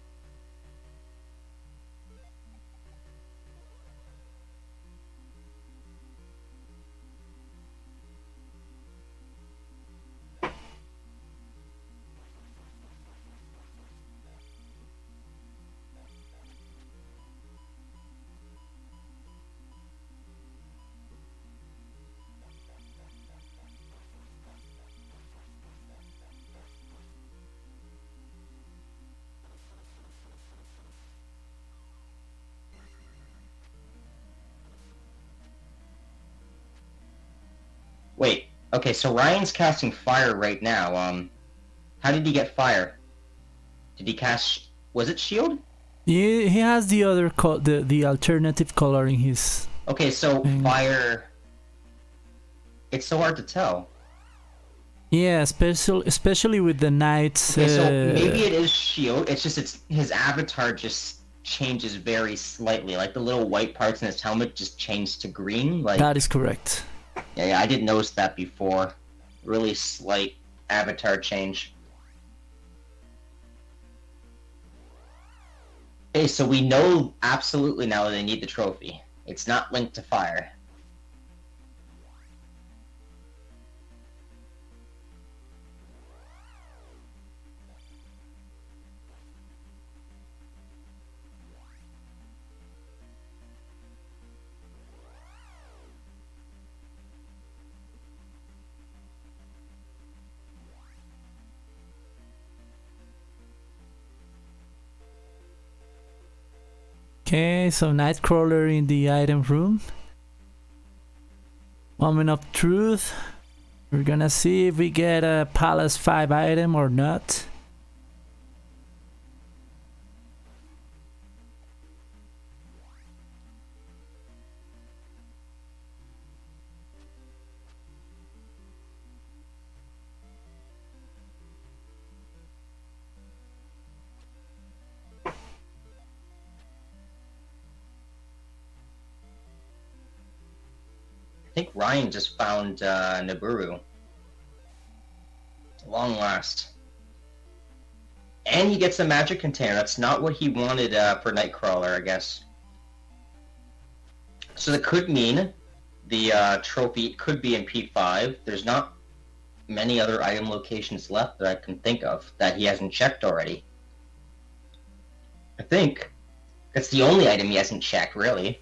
[SPEAKER 2] Wait, okay, so Ryan's casting fire right now. How did he get fire? Did he cast... was it shield?
[SPEAKER 1] He has the other the alternative color in his...
[SPEAKER 2] Okay, so fire... It's so hard to tell.
[SPEAKER 1] Yeah, especially with the knights.
[SPEAKER 2] Okay, so maybe it is shield, it's just his avatar just changes very slightly. Like, the little white parts in his helmet just changed to green. Like,
[SPEAKER 1] that is correct.
[SPEAKER 2] Yeah, I didn't notice that before. Really slight avatar change. Okay, so we know absolutely now they need the trophy. It's not linked to fire.
[SPEAKER 1] Okay, so Nightcrawler in the item room. Moment of truth. We're gonna see if we get a Palace 5 item or not.
[SPEAKER 2] think Ryan just found Nibiru. Long last. And he gets a magic container. That's not what he wanted for Nightcrawler, I guess. So that could mean the trophy could be in P5. There's not many other item locations left that I can think of that he hasn't checked already. I think that's the only item he hasn't checked, really,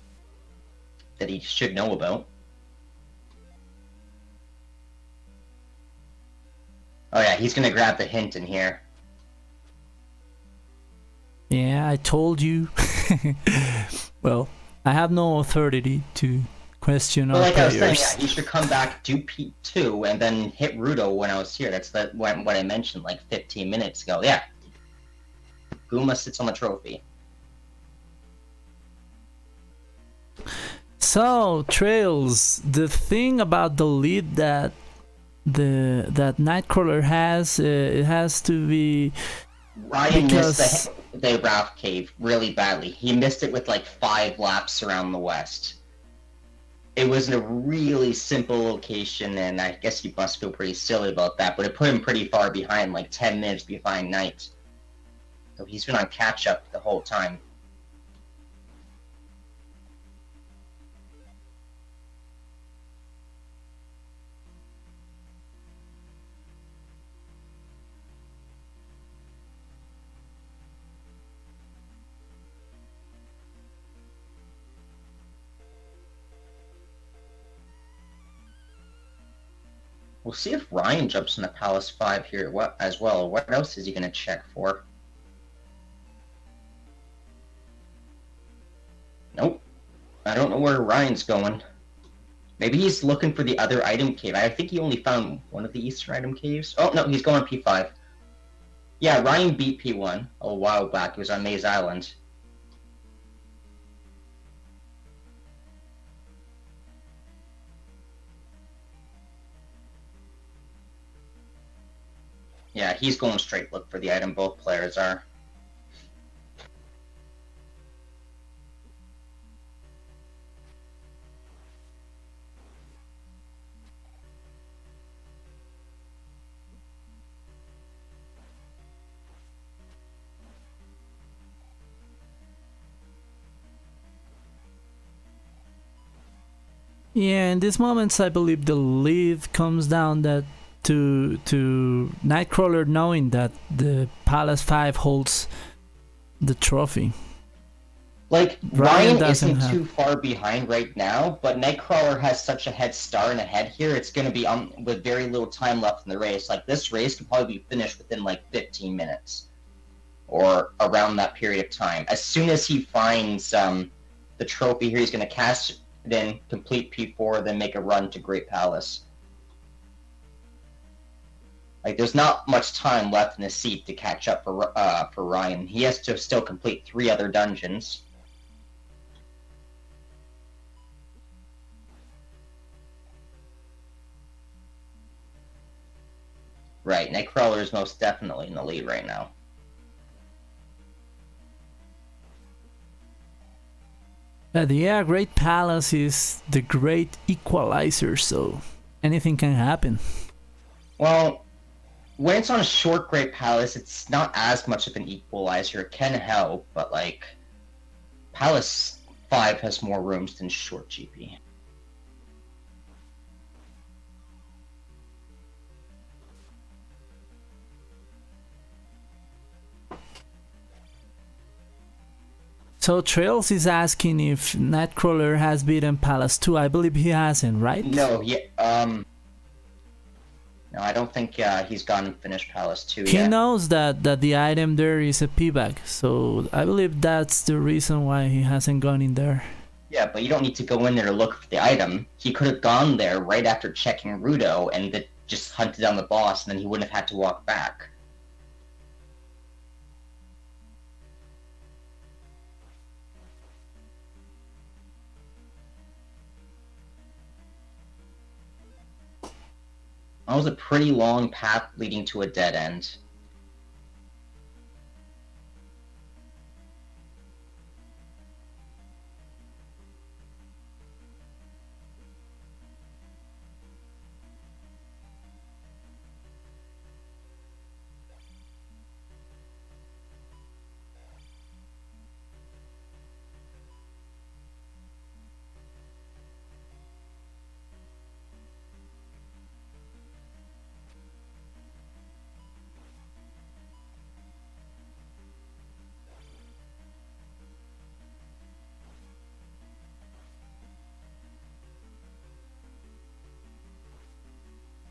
[SPEAKER 2] that he should know about. Oh yeah, he's gonna grab the hint in here.
[SPEAKER 1] Yeah, I told you. Well, I have no authority to question our
[SPEAKER 2] like
[SPEAKER 1] players.
[SPEAKER 2] I was saying, yeah, he should come back, do P2, and then hit Rudo when I was here. That's what I mentioned like 15 minutes ago. Yeah. Guma sits on the trophy.
[SPEAKER 1] So, Trails, the thing about the lead that Nightcrawler has, it has to be
[SPEAKER 2] Ryan missed the Ralph Cave really badly. He missed it with like 5 laps around the west. It was in a really simple location, and I guess he must feel pretty silly about that, but it put him pretty far behind, like 10 minutes behind Knight. So he's been on catch-up the whole time. We'll see if Ryan jumps in the Palace 5 here as well. What else is he going to check for? Nope. I don't know where Ryan's going. Maybe he's looking for the other item cave. I think he only found one of the Eastern item caves. Oh, no, he's going on P5. Yeah, Ryan beat P1 a while back. He was on Maze Island. Yeah, he's going straight look for the item. Both players are.
[SPEAKER 1] Yeah, in these moments, I believe the lead comes down that to Nightcrawler knowing that the Palace 5 holds the trophy.
[SPEAKER 2] Like, Ryan isn't too far behind right now, but Nightcrawler has such a head start and ahead here, it's going to be with very little time left in the race. Like, this race could probably be finished within, like, 15 minutes. Or around that period of time. As soon as he finds the trophy here, he's going to cash it in, complete P4, then make a run to Great Palace. Like, there's not much time left in his seat to catch up for Ryan. He has to still complete 3 other dungeons. Right, Nightcrawler is most definitely in the lead right now.
[SPEAKER 1] Yeah, Great Palace is the great equalizer, so anything can happen.
[SPEAKER 2] Well, when it's on a short Great Palace, it's not as much of an equalizer. It can help, but like, Palace 5 has more rooms than short GP.
[SPEAKER 1] So Trails is asking if Nightcrawler has beaten Palace 2. I believe he hasn't, right?
[SPEAKER 2] No, no, I don't think he's gone and finished Palace 2 yet.
[SPEAKER 1] He knows that the item there is a P-bag, so I believe that's the reason why he hasn't gone in there.
[SPEAKER 2] Yeah, but you don't need to go in there to look for the item. He could have gone there right after checking Rudo and just hunted down the boss, and then he wouldn't have had to walk back. That was a pretty long path leading to a dead end.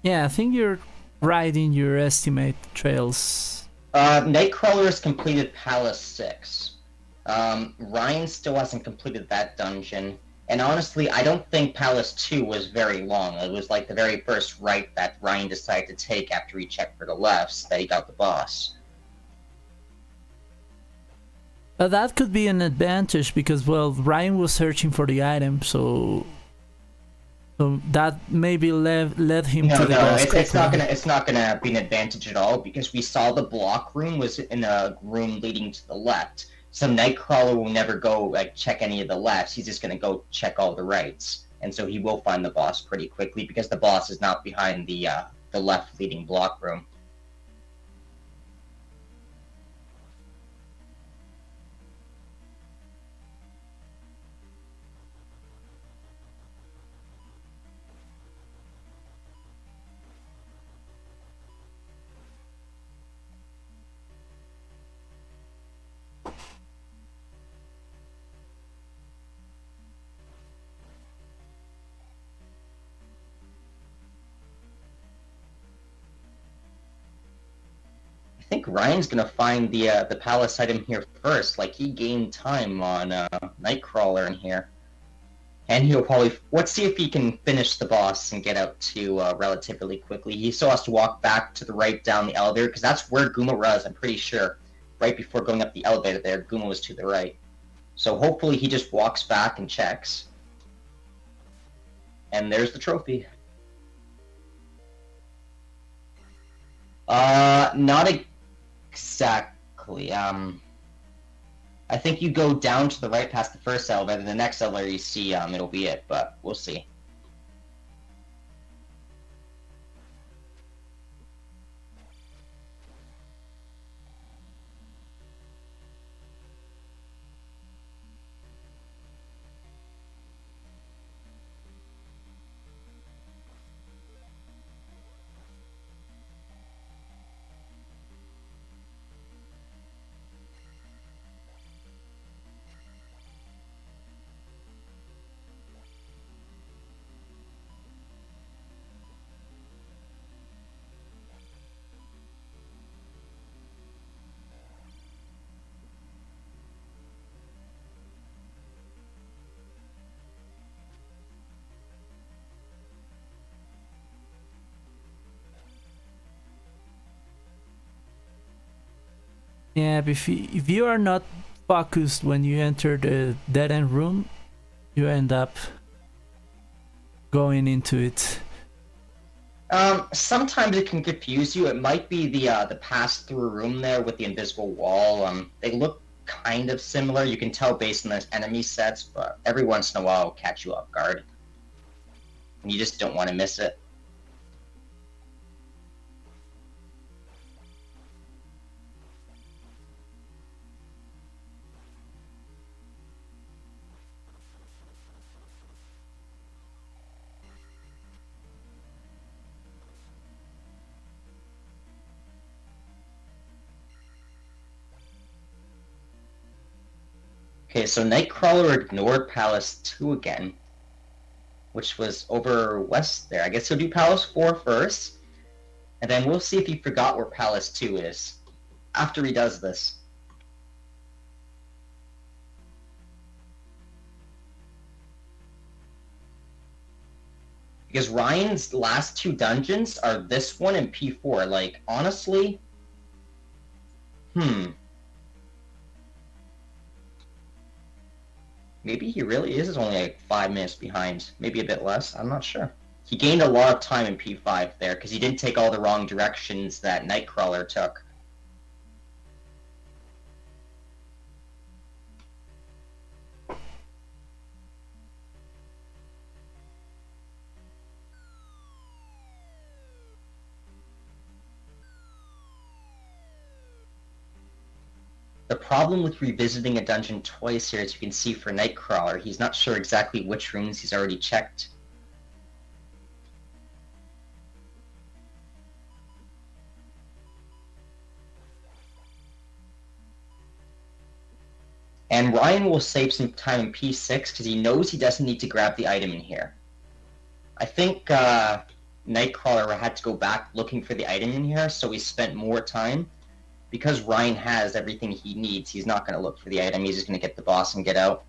[SPEAKER 1] Yeah, I think you're right in your estimate, Trails.
[SPEAKER 2] Nightcrawler has completed Palace 6. Ryan still hasn't completed that dungeon. And honestly, I don't think Palace 2 was very long. It was like the very first right that Ryan decided to take after he checked for the lefts that he got the boss.
[SPEAKER 1] That could be an advantage because, well, Ryan was searching for the item, so that maybe led him to the boss quickly.
[SPEAKER 2] It's not gonna be an advantage at all because we saw the block room was in a room leading to the left. So Nightcrawler will never go like check any of the lefts. He's just gonna go check all the rights, and so he will find the boss pretty quickly because the boss is not behind the left leading block room. I think Ryan's gonna find the palace item here first. Like he gained time on Nightcrawler in here, and he'll probably let's see if he can finish the boss and get out to relatively quickly. He still has to walk back to the right down the elevator because that's where Guma was. I'm pretty sure right before going up the elevator there, Guma was to the right. So hopefully he just walks back and checks, and there's the trophy. Not exactly. I think you go down to the right past the first elevator, the next elevator you see, it'll be it, but we'll see.
[SPEAKER 1] Yeah, if you are not focused when you enter the dead end room, you end up going into it.
[SPEAKER 2] Sometimes it can confuse you. It might be the pass-through room there with the invisible wall. They look kind of similar. You can tell based on the enemy sets, but every once in a while it'll catch you off guard. And you just don't want to miss it. Okay, so Nightcrawler ignored Palace 2 again, which was over west there. I guess he'll do Palace 4 first, and then we'll see if he forgot where Palace 2 is after he does this. Because Ryan's last two dungeons are this one and P4. Like, honestly, maybe he really is only like 5 minutes behind. Maybe a bit less. I'm not sure. He gained a lot of time in P5 there because he didn't take all the wrong directions that Nightcrawler took. The problem with revisiting a dungeon twice here, as you can see for Nightcrawler, he's not sure exactly which rooms he's already checked. And Ryan will save some time in P6 because he knows he doesn't need to grab the item in here. I think Nightcrawler had to go back looking for the item in here, so we spent more time. Because Ryan has everything he needs, he's not going to look for the item, he's just going to get the boss and get out.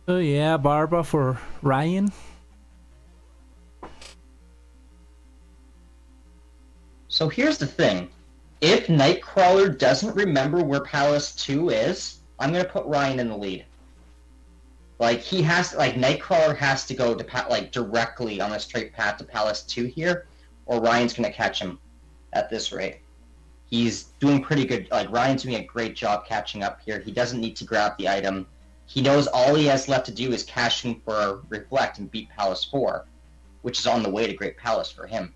[SPEAKER 1] Oh yeah, Barba for Ryan.
[SPEAKER 2] So here's the thing. If Nightcrawler doesn't remember where Palace 2 is, I'm going to put Ryan in the lead. Like, he has to, like, Nightcrawler has to go to, like, directly on a straight path to Palace 2 here, or Ryan's going to catch him at this rate. He's doing pretty good. Like, Ryan's doing a great job catching up here. He doesn't need to grab the item. He knows all he has left to do is cash in for Reflect and beat Palace 4, which is on the way to Great Palace for him.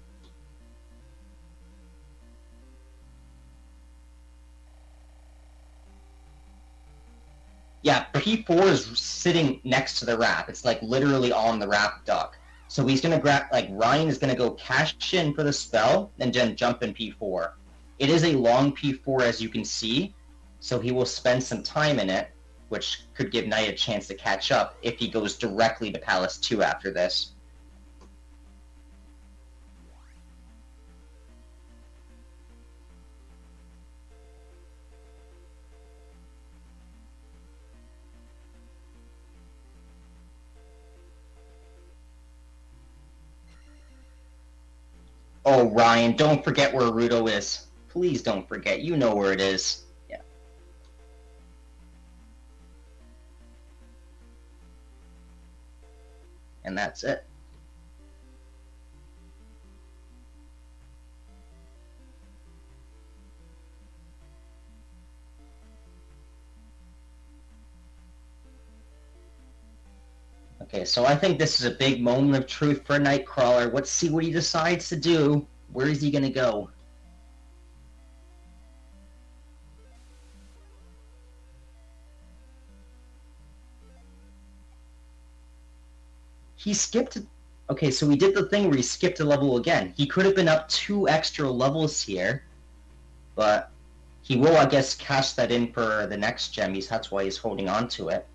[SPEAKER 2] Yeah, P4 is sitting next to the wrap. It's like literally on the wrap dock. So he's gonna grab, like, Ryan is gonna go cash in for the spell and then jump in P4. It is a long P4, as you can see, so he will spend some time in it, which could give Knight a chance to catch up if he goes directly to Palace 2 after this. Oh, Ryan, don't forget where Rudo is. Please don't forget. You know where it is. Yeah. And that's it. Okay, so I think this is a big moment of truth for Nightcrawler. Let's see what he decides to do. Where is he going to go? He skipped... Okay, so he did the thing where he skipped a level again. He could have been up 2 extra levels here, but he will, I guess, cash that in for the next gem. That's why he's holding on to it.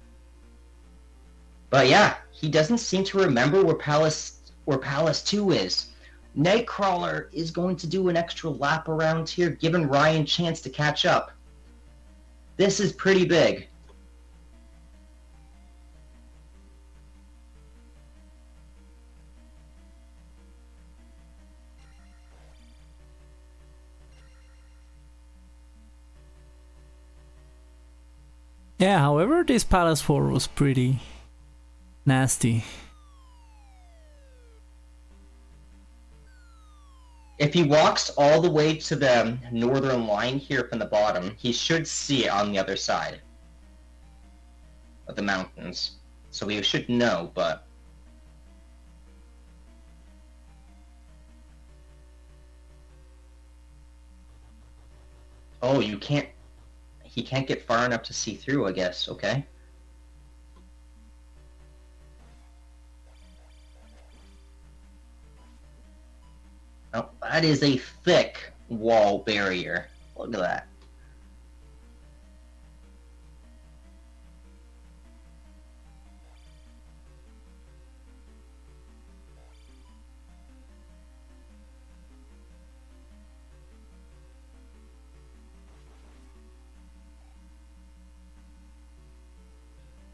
[SPEAKER 2] But yeah, he doesn't seem to remember where Palace 2 is. Nightcrawler is going to do an extra lap around here, giving Ryan a chance to catch up. This is pretty big.
[SPEAKER 1] Yeah, however, this Palace 4 was pretty nasty.
[SPEAKER 2] If he walks all the way to the northern line here from the bottom, he should see it on the other side of the mountains. So he should know, but... Oh, you can't... He can't get far enough to see through, I guess. Okay. Oh, that is a thick wall barrier. Look at that.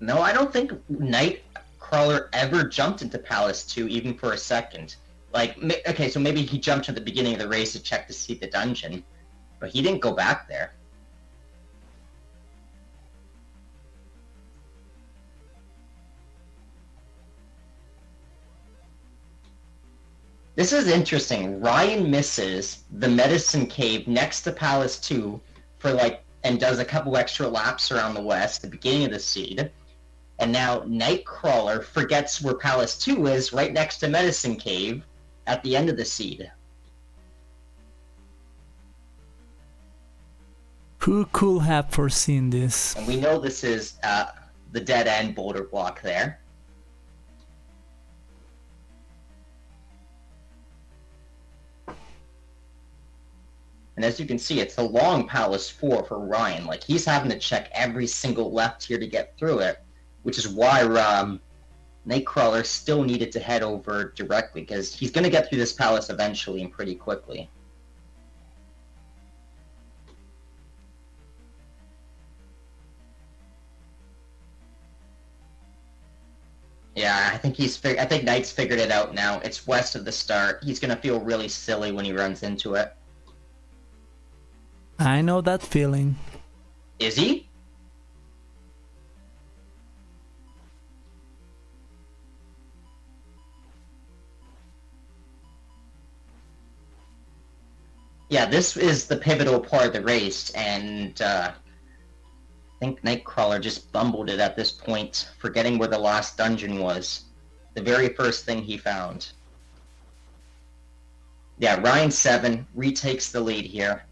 [SPEAKER 2] No, I don't think Nightcrawler ever jumped into Palace 2 even for a second. Like, okay, so maybe he jumped at the beginning of the race to check to see the dungeon, but he didn't go back there. This is interesting. Ryan misses the medicine cave next to Palace 2 for and does a couple extra laps around the west, the beginning of the seed. And now Nightcrawler forgets where Palace 2 is, right next to Medicine Cave, at the end of the seed.
[SPEAKER 1] Who could have foreseen this?
[SPEAKER 2] And we know this is the dead end boulder block there. And as you can see, it's a long Palace 4 for Ryan. Like, he's having to check every single left here to get through it, which is why Nightcrawler still needed to head over directly, because he's going to get through this Palace eventually and pretty quickly. Yeah, I think Knight's figured it out now. It's west of the start. He's going to feel really silly when he runs into it.
[SPEAKER 1] I know that feeling.
[SPEAKER 2] Is he? Yeah, this is the pivotal part of the race, and I think Nightcrawler just bumbled it at this point, forgetting where the last dungeon was. The very first thing he found. Yeah, Ryin7 retakes the lead here.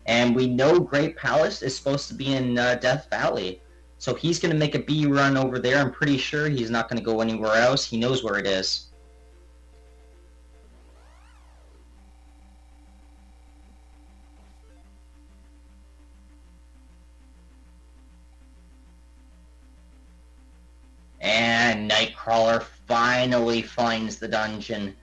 [SPEAKER 2] And we know Great Palace is supposed to be in Death Valley. So he's going to make a B run over there. I'm pretty sure he's not going to go anywhere else. He knows where it is. And Nightcrawler finally finds the dungeon.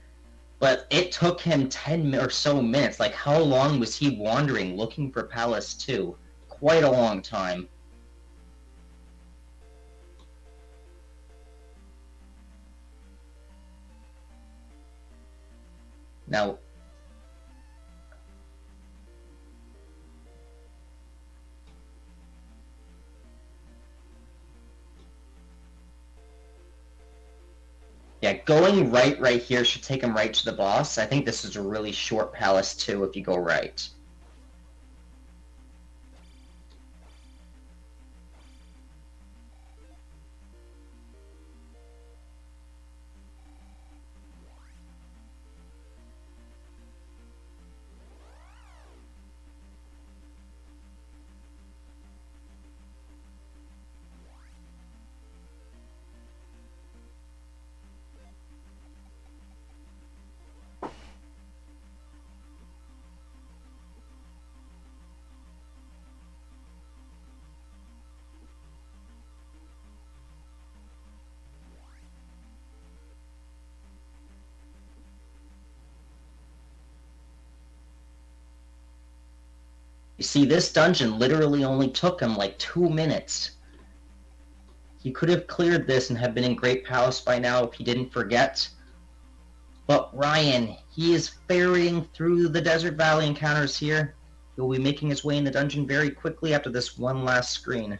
[SPEAKER 2] But it took him 10 or so minutes. Like, how long was he wandering looking for Palace 2? Quite a long time. Now, yeah, going right here should take him right to the boss. I think this is a really short Palace 2 if you go right. You see, this dungeon literally only took him like 2 minutes. He could have cleared this and have been in Great Palace by now if he didn't forget. But Ryan, he is ferrying through the Desert Valley encounters here. He'll be making his way in the dungeon very quickly after this one last screen.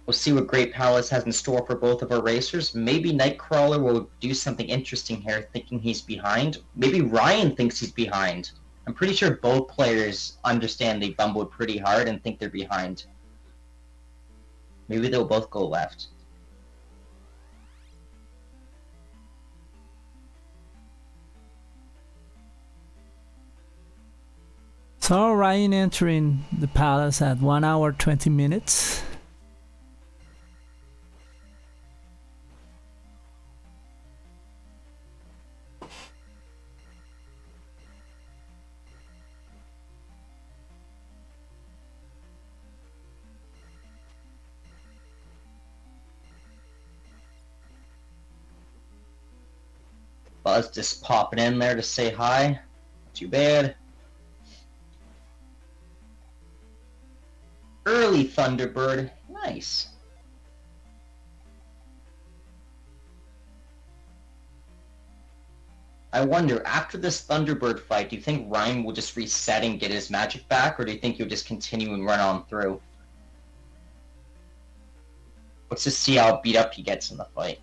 [SPEAKER 2] We'll see what Great Palace has in store for both of our racers. Maybe Nightcrawler will do something interesting here, thinking he's behind. Maybe Ryan thinks he's behind. I'm pretty sure both players understand they bumbled pretty hard and think they're behind. Maybe they'll both go left.
[SPEAKER 1] So Ryan entering the palace at 1 hour 20 minutes.
[SPEAKER 2] Buzz just popping in there to say hi. Not too bad. Early Thunderbird. Nice. I wonder, after this Thunderbird fight, do you think Ryan will just reset and get his magic back, or do you think he'll just continue and run on through? Let's just see how beat up he gets in the fight.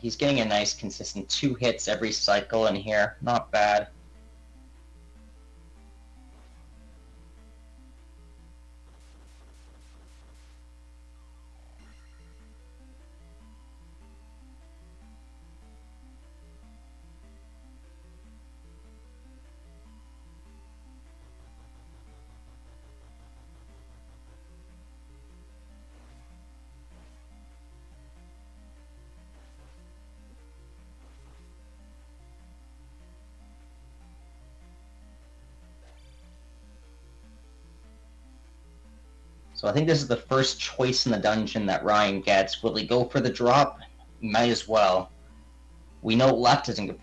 [SPEAKER 2] He's getting a nice consistent 2 hits every cycle in here. Not bad. So I think this is the first choice in the dungeon that Ryan gets. Will he go for the drop? Might as well. We know left isn't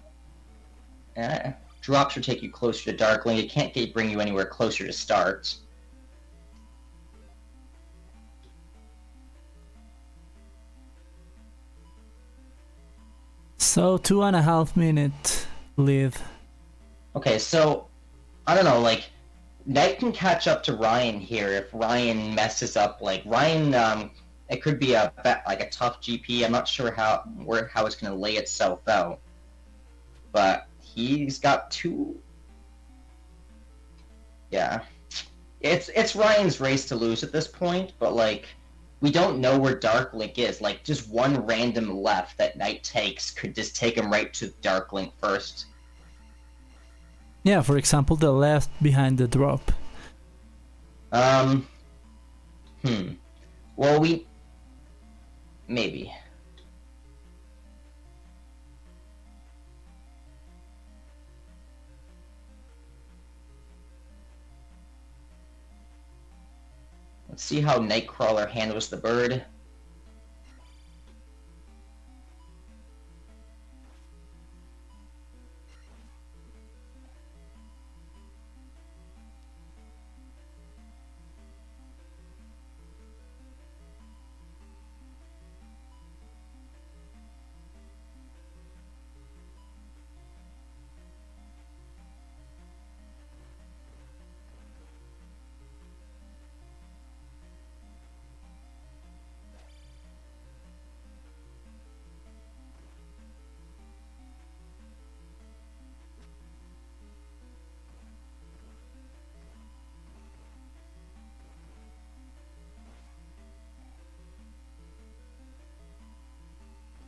[SPEAKER 2] good. Drop should take you closer to Darkling. It can't bring you anywhere closer to start.
[SPEAKER 1] So 2.5 minute lead.
[SPEAKER 2] Okay, so I don't know, like Knight can catch up to Ryan here if Ryan messes up. Like Ryan, it could be a tough GP. I'm not sure how it's going to lay itself out, but he's got 2. Yeah, it's Ryan's race to lose at this point. But like, we don't know where Darklink is. Like, just one random left that Knight takes could just take him right to Darklink first.
[SPEAKER 1] Yeah, for example, the left behind the drop.
[SPEAKER 2] Well, maybe. Let's see how Nightcrawler handles the bird.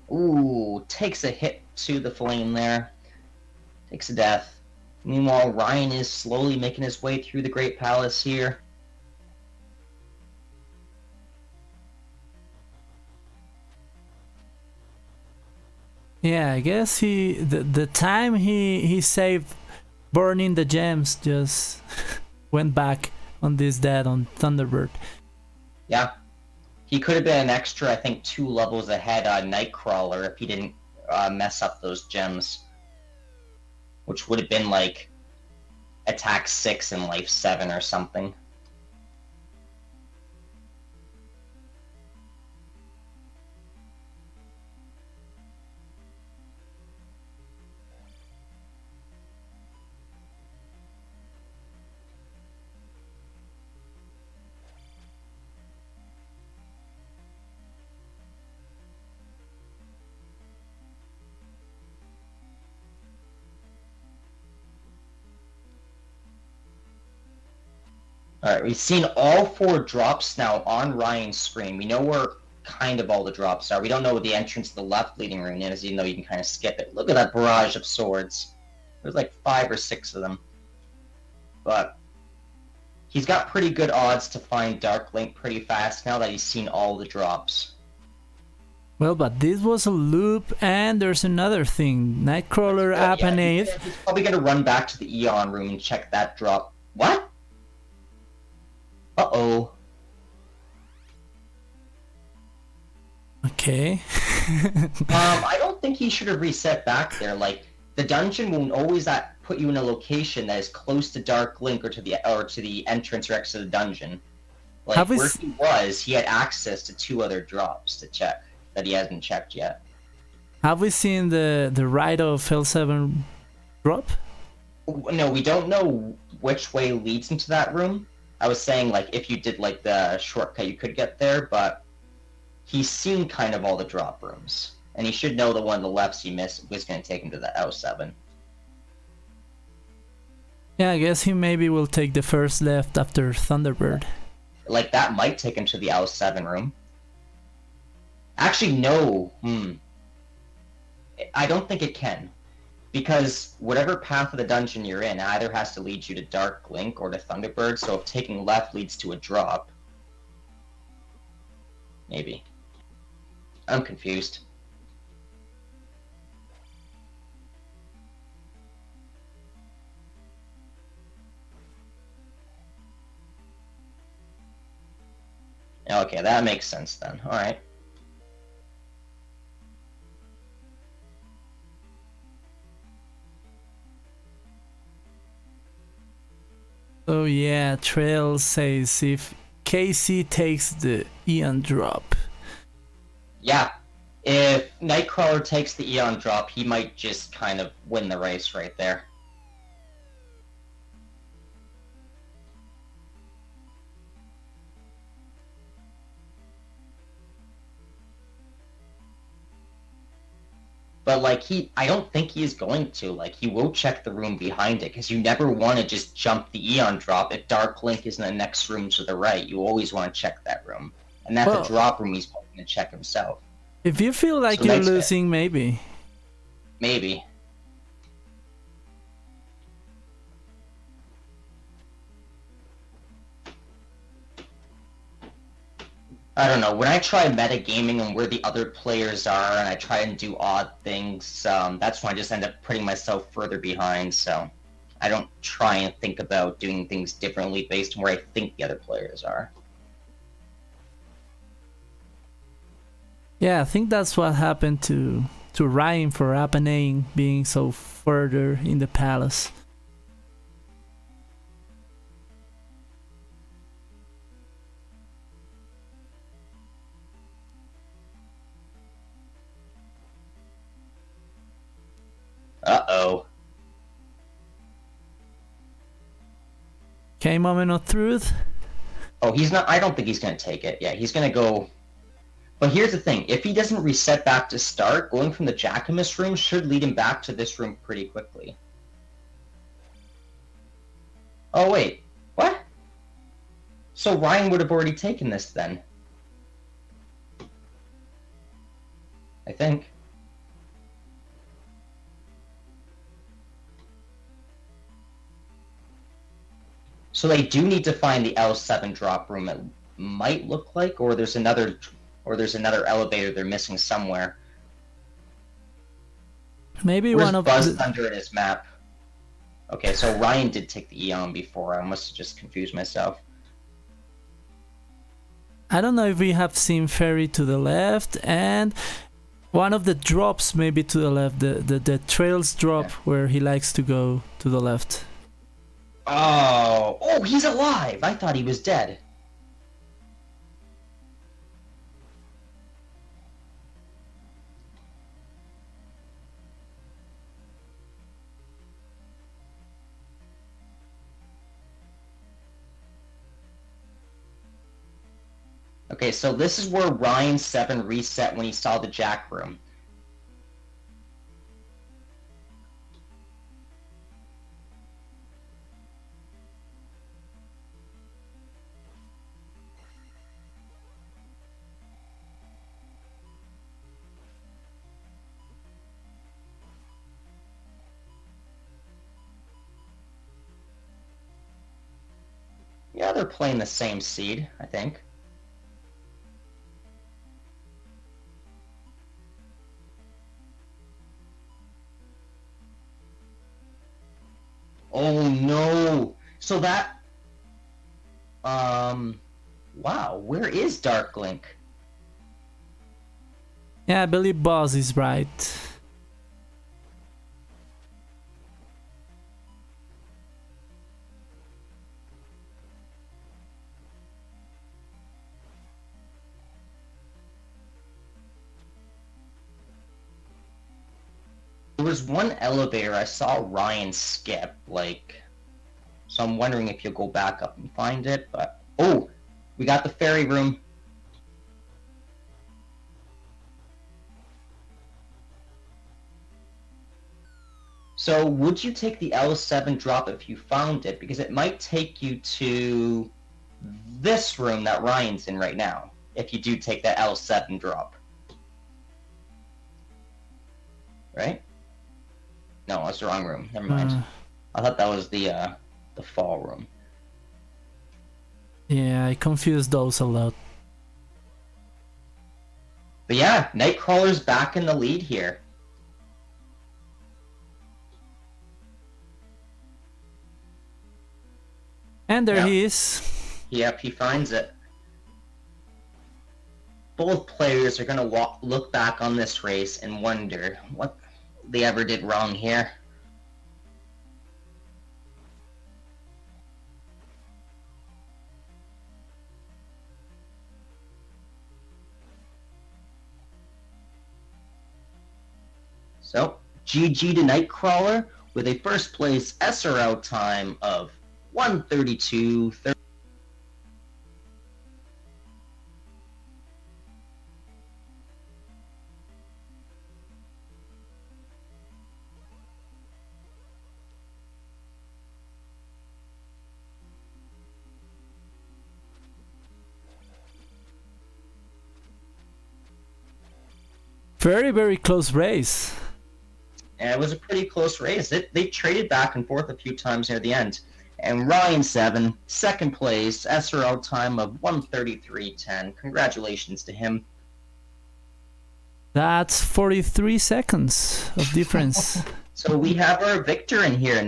[SPEAKER 2] Ooh, takes a hit to the flame there. Takes a death. Meanwhile, Ryan is slowly making his way through the Great Palace here.
[SPEAKER 1] Yeah, I guess the time he saved burning the gems just went back on this dead on Thunderbird.
[SPEAKER 2] Yeah. He could have been an extra, I think, 2 levels ahead on Nightcrawler if he didn't mess up those gems. Which would have been like attack 6 and life 7 or something. Alright, we've seen all 4 drops now on Ryan's screen. We know where kind of all the drops are. We don't know what the entrance to the left leading rune is, even though you can kind of skip it. Look at that barrage of swords. There's like 5 or 6 of them. But he's got pretty good odds to find Darklink pretty fast now that he's seen all the drops.
[SPEAKER 1] Well, but this was a loop, and there's another thing. Nightcrawler up an 8th.
[SPEAKER 2] He's probably going to run back to the Eon room and check that drop. What? Uh-oh.
[SPEAKER 1] Okay.
[SPEAKER 2] I don't think he should have reset back there. Like, the dungeon won't always put you in a location that is close to Darklink or to the entrance or exit of the dungeon. Like, where he was, he had access to 2 other drops to check that he hasn't checked yet.
[SPEAKER 1] Have we seen the right of L7 drop?
[SPEAKER 2] No, we don't know which way leads into that room. I was saying, like, if you did, like, the shortcut, you could get there, but he's seen kind of all the drop rooms. and he should know the one on the left he missed was going to take him to the L7.
[SPEAKER 1] Yeah, I guess he maybe will take the first left after Thunderbird.
[SPEAKER 2] Like, that might take him to the L7 room. Actually, no. I don't think it can. Because whatever path of the dungeon you're in either has to lead you to Dark Link or to Thunderbird, so if taking left leads to a drop... Maybe. I'm confused. Okay, that makes sense then. Alright.
[SPEAKER 1] Oh yeah, Trail says if Casey takes the Eon drop.
[SPEAKER 2] Yeah. If Nightcrawler takes the Eon drop, he might just kind of win the race right there. But, like, I don't think he is going to. Like, he will check the room behind it, because you never want to just jump the Eon drop if Dark Link is in the next room to the right. You always want to check that room. And that's a drop room he's probably going to check himself.
[SPEAKER 1] If you feel like you're losing, maybe.
[SPEAKER 2] Maybe. I don't know, when I try metagaming and where the other players are and I try and do odd things, that's when I just end up putting myself further behind, so I don't try and think about doing things differently based on where I think the other players are.
[SPEAKER 1] Yeah, I think that's what happened to Ryan for Apanane being so further in the palace.
[SPEAKER 2] Uh-oh.
[SPEAKER 1] Okay, moment of truth.
[SPEAKER 2] Oh, he's not... I don't think he's going to take it. Yeah, he's going to go... But here's the thing. If he doesn't reset back to start, going from the Jackamus room should lead him back to this room pretty quickly. Oh, wait. What? So Ryan would have already taken this then. I think. So they do need to find the L7 drop room, it might look like, or there's another elevator they're missing somewhere.
[SPEAKER 1] Maybe
[SPEAKER 2] Where's
[SPEAKER 1] one of
[SPEAKER 2] Buzz Thunder in his map? Okay, so Ryan did take the Eon before. I must have just confused myself.
[SPEAKER 1] I don't know if we have seen Ferry to the left and one of the drops maybe to the left, the Trails drop where he likes to go to the left.
[SPEAKER 2] Oh, he's alive! I thought he was dead. Okay, so this is where Ryin7 reset when he saw the Jack room. Yeah, they're playing the same seed, I think. Oh no! So that... Wow, where is Dark Link?
[SPEAKER 1] Yeah, I believe Buzz is right.
[SPEAKER 2] There was one elevator I saw Ryan skip, like... So I'm wondering if you'll go back up and find it, but... Oh! We got the ferry room. So would you take the L7 drop if you found it? Because it might take you to this room that Ryan's in right now, if you do take that L7 drop. Right? No, that's the wrong room. Never mind. I thought that was the fall room.
[SPEAKER 1] Yeah, I confuse those a lot.
[SPEAKER 2] But yeah, Nightcrawler's back in the lead here.
[SPEAKER 1] And there he is.
[SPEAKER 2] Yep, he finds it. Both players are going to look back on this race and wonder what they ever did wrong here. So, GG to Nightcrawler with a first place SRL time of 1:32:30.
[SPEAKER 1] Very, very close race.
[SPEAKER 2] And it was a pretty close race. They traded back and forth a few times near the end. And Ryin7, second place, SRL time of 1:33:10. Congratulations to him.
[SPEAKER 1] That's 43 seconds of difference.
[SPEAKER 2] So we have our victor in here.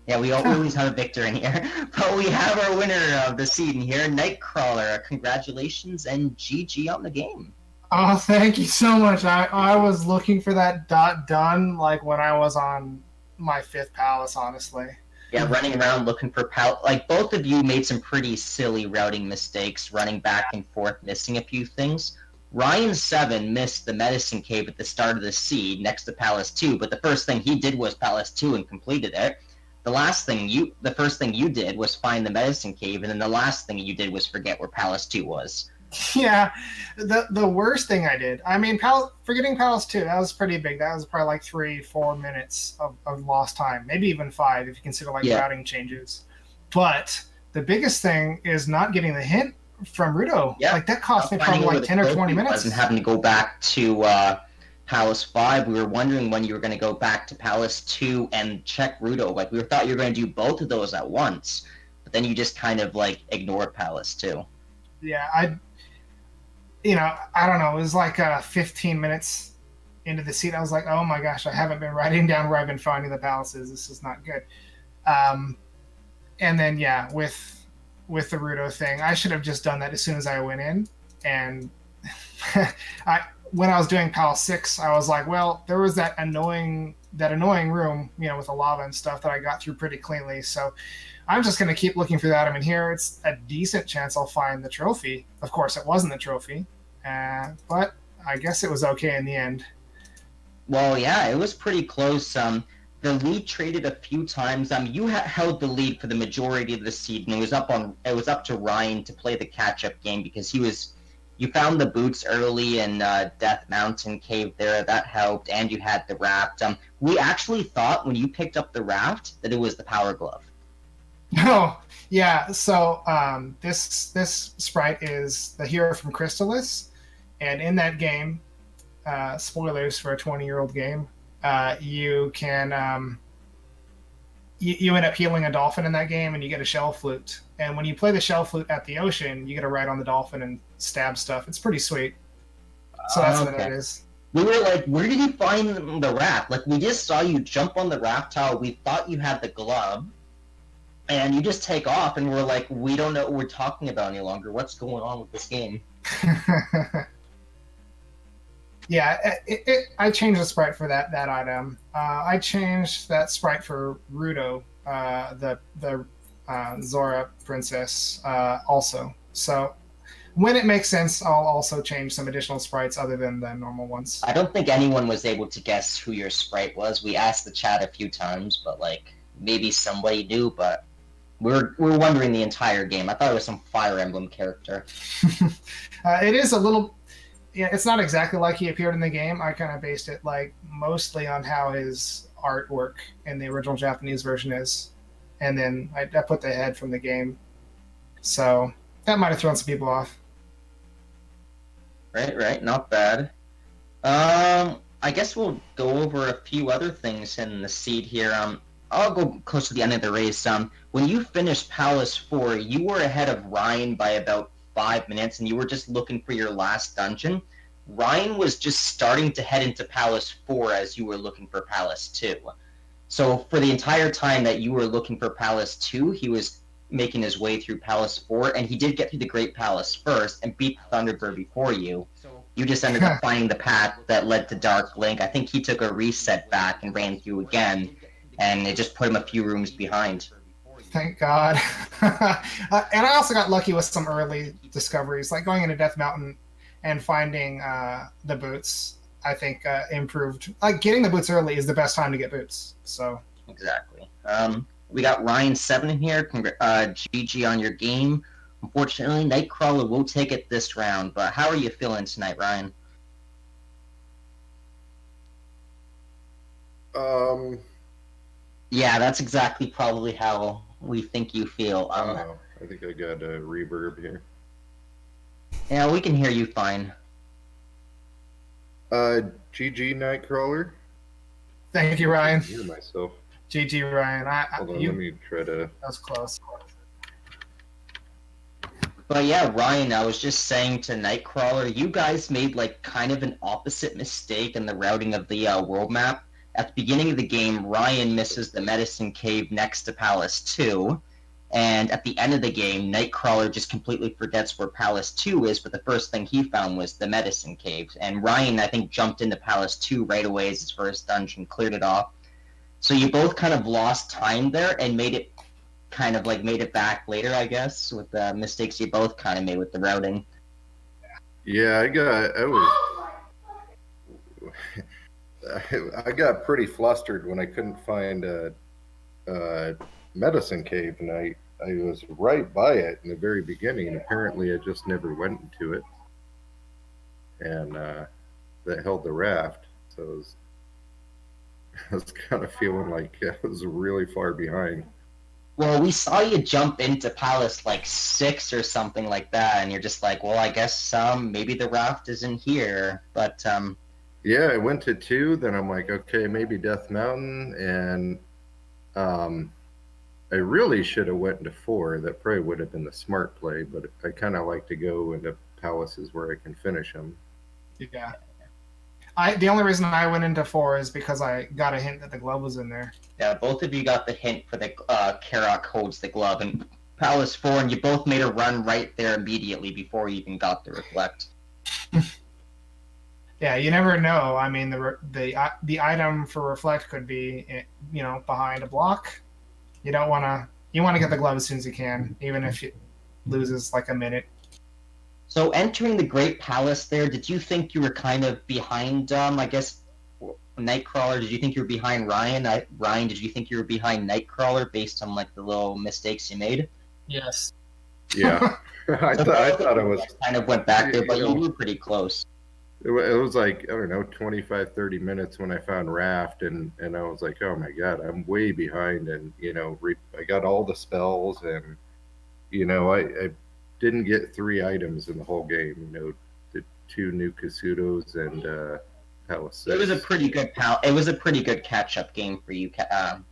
[SPEAKER 2] Yeah, we always have a victor in here. But we have our winner of the season here, Nightcrawler. Congratulations and GG on the game.
[SPEAKER 3] Oh, thank you so much. I was looking for that done like when I was on my 5th palace, honestly.
[SPEAKER 2] Yeah, running around looking for like both of you made some pretty silly routing mistakes, running back and forth, missing a few things. Ryin7 missed the medicine cave at the start of the seed next to Palace 2, but the first thing he did was Palace 2 and completed it. The first thing you did was find the medicine cave, and then the last thing you did was forget where Palace 2 was.
[SPEAKER 3] Yeah, the worst thing I did, I mean, forgetting Palace 2, that was pretty big. That was probably like 3-4 minutes of lost time, maybe even 5 if you consider like routing changes. But the biggest thing is not getting the hint from Rudo.
[SPEAKER 2] Yeah.
[SPEAKER 3] Like that cost me probably like 10 or 20 minutes.
[SPEAKER 2] And having to go back to Palace 5, we were wondering when you were going to go back to Palace 2 and check Rudo. Like we thought you were going to do both of those at once, but then you just kind of like ignored Palace 2.
[SPEAKER 3] Yeah, I don't know. It was like 15 minutes into the seat. I was like, oh my gosh, I haven't been writing down where I've been finding the palaces. This is not good. And then, yeah, with the Rudo thing, I should have just done that as soon as I went in. And when I was doing Palace 6, I was like, well, there was that annoying room, with the lava and stuff that I got through pretty cleanly. So I'm just going to keep looking for that. I mean, here it's a decent chance I'll find the trophy. Of course, it wasn't the trophy, but I guess it was okay in the end. Well, yeah, it was pretty close. The lead traded a few times. You held the lead for the majority of the season. It was up to Ryan to play the catch-up game because you found the boots early in Death Mountain Cave there. That helped, and you had the raft. We actually thought when you picked up the raft that it was the Power Glove. Oh, yeah. So this sprite is the hero from Crystalis, and in that game, spoilers for a 20-year-old game, you can you end up healing a dolphin in that game, and you get a shell flute. And when you play the shell flute at the ocean, you get to ride on the dolphin and stab stuff. It's pretty sweet. So that's what it is. We were like, where did you find the raft? Like, we just saw you jump on the raft tower. We thought you had the glove. And you just take off, and we're like, we don't know what we're talking about any longer. What's going on with this game? Yeah, I changed the sprite for that item. I changed that sprite for Rudo, the Zora princess, also. So when it makes sense, I'll also change some additional sprites other than the normal ones. I don't think anyone was able to guess who your sprite was. We asked the chat a few times, but maybe somebody knew, but we're wondering the entire game. I thought it was some Fire Emblem character. It is a little... Yeah, it's not exactly like he appeared in the game. I kind of based it mostly on how his artwork in the original Japanese version is. And then I put the head from the game. So that might have thrown some people off.
[SPEAKER 2] Right, not bad. I guess we'll go over a few other things in the seed here. I'll go close to the end of the race. When you finished Palace 4, you were ahead of Ryan by about 5 minutes, and you were just looking for your last dungeon. Ryan was just starting to head into Palace 4 as you were looking for Palace 2. So for the entire time that you were looking for Palace 2, he was making his way through Palace 4, and he did get through the Great Palace first and beat the Thunderbird before you. You just ended up finding the path that led to Dark Link. I think he took a reset back and ran through again, and it just put him a few rooms behind.
[SPEAKER 3] Thank God. And I also got lucky with some early discoveries, like going into Death Mountain and finding the boots. I think improved. Like getting the boots early is the best time to get boots. So
[SPEAKER 2] exactly. We got Ryin7 in here. GG on your game. Unfortunately, Nightcrawler will take it this round. But how are you feeling tonight, Ryan? Yeah, that's exactly probably how we think you feel.
[SPEAKER 4] I think I got a reverb here.
[SPEAKER 2] Yeah, we can hear you fine.
[SPEAKER 4] GG Nightcrawler.
[SPEAKER 3] Thank you, Ryan.
[SPEAKER 4] I can hear myself.
[SPEAKER 3] GG, Ryan.
[SPEAKER 4] Hold on, let me try to...
[SPEAKER 3] That was close.
[SPEAKER 2] But yeah, Ryan, I was just saying to Nightcrawler, you guys made like kind of an opposite mistake in the routing of the world map. At the beginning of the game, Ryan misses the Medicine Cave next to Palace 2, and at the end of the game, Nightcrawler just completely forgets where Palace 2 is, but the first thing he found was the Medicine Cave. And Ryan, I think, jumped into Palace 2 right away as his first dungeon, cleared it off. So you both kind of lost time there and made it back later, I guess, with the mistakes you both kind of made with the routing.
[SPEAKER 4] Yeah, I got pretty flustered when I couldn't find a Medicine Cave, and I was right by it in the very beginning, and apparently I just never went into it. And that held the raft, so I was kind of feeling like I was really far behind.
[SPEAKER 2] Well, we saw you jump into Palace like 6 or something like that, and you're just like, well, I guess maybe the raft isn't here, but...
[SPEAKER 4] Yeah, I went to 2, then I'm like, okay, maybe Death Mountain, and I really should have went into 4. That probably would have been the smart play, but I kind of like to go into palaces where I can finish them.
[SPEAKER 3] Yeah. The only reason I went into 4 is because I got a hint that the glove was in there.
[SPEAKER 2] Yeah, both of you got the hint for the Karok holds the glove in Palace 4, and you both made a run right there immediately before you even got the reflect.
[SPEAKER 3] Yeah, you never know. I mean, the item for reflect could be, behind a block. You want to get the glove as soon as you can, even if it loses like a minute.
[SPEAKER 2] So entering the Great Palace there, did you think you were kind of behind, I guess, Nightcrawler? Did you think you were behind Ryan? Ryan, did you think you were behind Nightcrawler based on like the little mistakes you made?
[SPEAKER 3] Yes.
[SPEAKER 4] Yeah, I thought I was...
[SPEAKER 2] kind of went back there, but you were pretty close.
[SPEAKER 4] It was like, I don't know, 25, 30 minutes when I found Raft, and I was like, oh my God, I'm way behind, and, I got all the spells, and, I didn't get 3 items in the whole game, the 2 new Kasutos and Palace 6.
[SPEAKER 2] It was a pretty good catch-up game for you,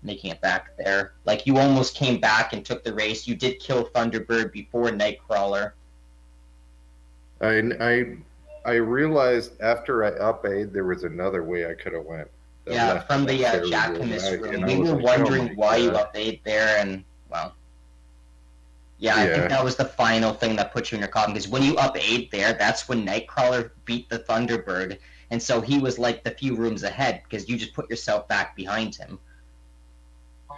[SPEAKER 2] making it back there. Like, you almost came back and took the race. You did kill Thunderbird before Nightcrawler.
[SPEAKER 4] I realized after I up-A'd, there was another way I could have went.
[SPEAKER 2] Yeah, from the Jackamus room. We were wondering why you up-A'd there, and, well... Yeah, I think that was the final thing that put you in your coffin, because when you up-A'd there, that's when Nightcrawler beat the Thunderbird, and so he was like the few rooms ahead, because you just put yourself back behind him.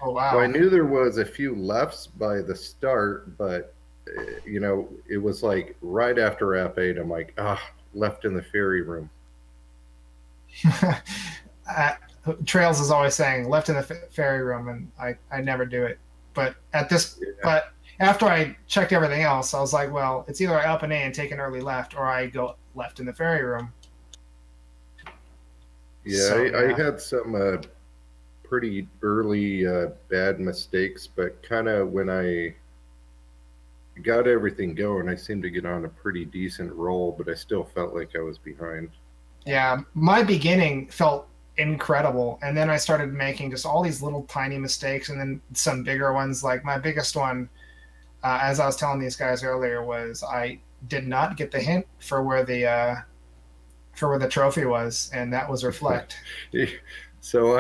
[SPEAKER 3] Oh, wow.
[SPEAKER 4] So I knew there was a few lefts by the start, but, it was like right after up-A'd, I'm like, left in the fairy room.
[SPEAKER 3] Trails is always saying left in the fairy room, and I never do it. But but after I checked everything else, I was like, well, it's either I up and A and take an early left, or I go left in the fairy room.
[SPEAKER 4] Yeah, I had some pretty early bad mistakes, but kind of when I got everything going, I seemed to get on a pretty decent roll, but I still felt like I was behind.
[SPEAKER 3] Yeah, my beginning felt incredible, and then I started making just all these little tiny mistakes, and then some bigger ones. Like my biggest one, as I was telling these guys earlier, was I did not get the hint for where the trophy was, and that was reflect.
[SPEAKER 4] So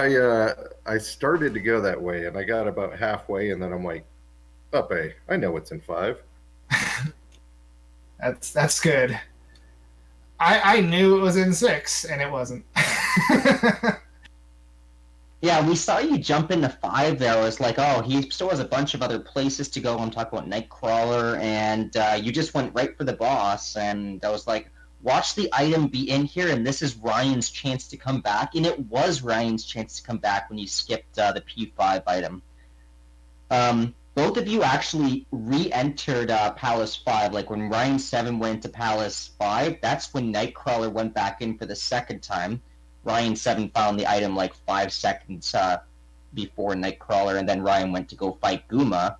[SPEAKER 4] I started to go that way, and I got about halfway, and then I'm like, up A, I know what's in 5.
[SPEAKER 3] That's good. I knew it was in 6, and it wasn't.
[SPEAKER 2] Yeah, we saw you jump into 5 there. I was like, oh, he still has a bunch of other places to go. I'm talking about Nightcrawler, and you just went right for the boss. And I was like, watch the item be in here, and this is Ryan's chance to come back. And it was Ryan's chance to come back when you skipped the P5 item. Both of you actually re-entered Palace 5. Like when Ryin7 went to Palace 5, that's when Nightcrawler went back in for the second time. Ryin7 found the item like 5 seconds before Nightcrawler, and then Ryan went to go fight Guma.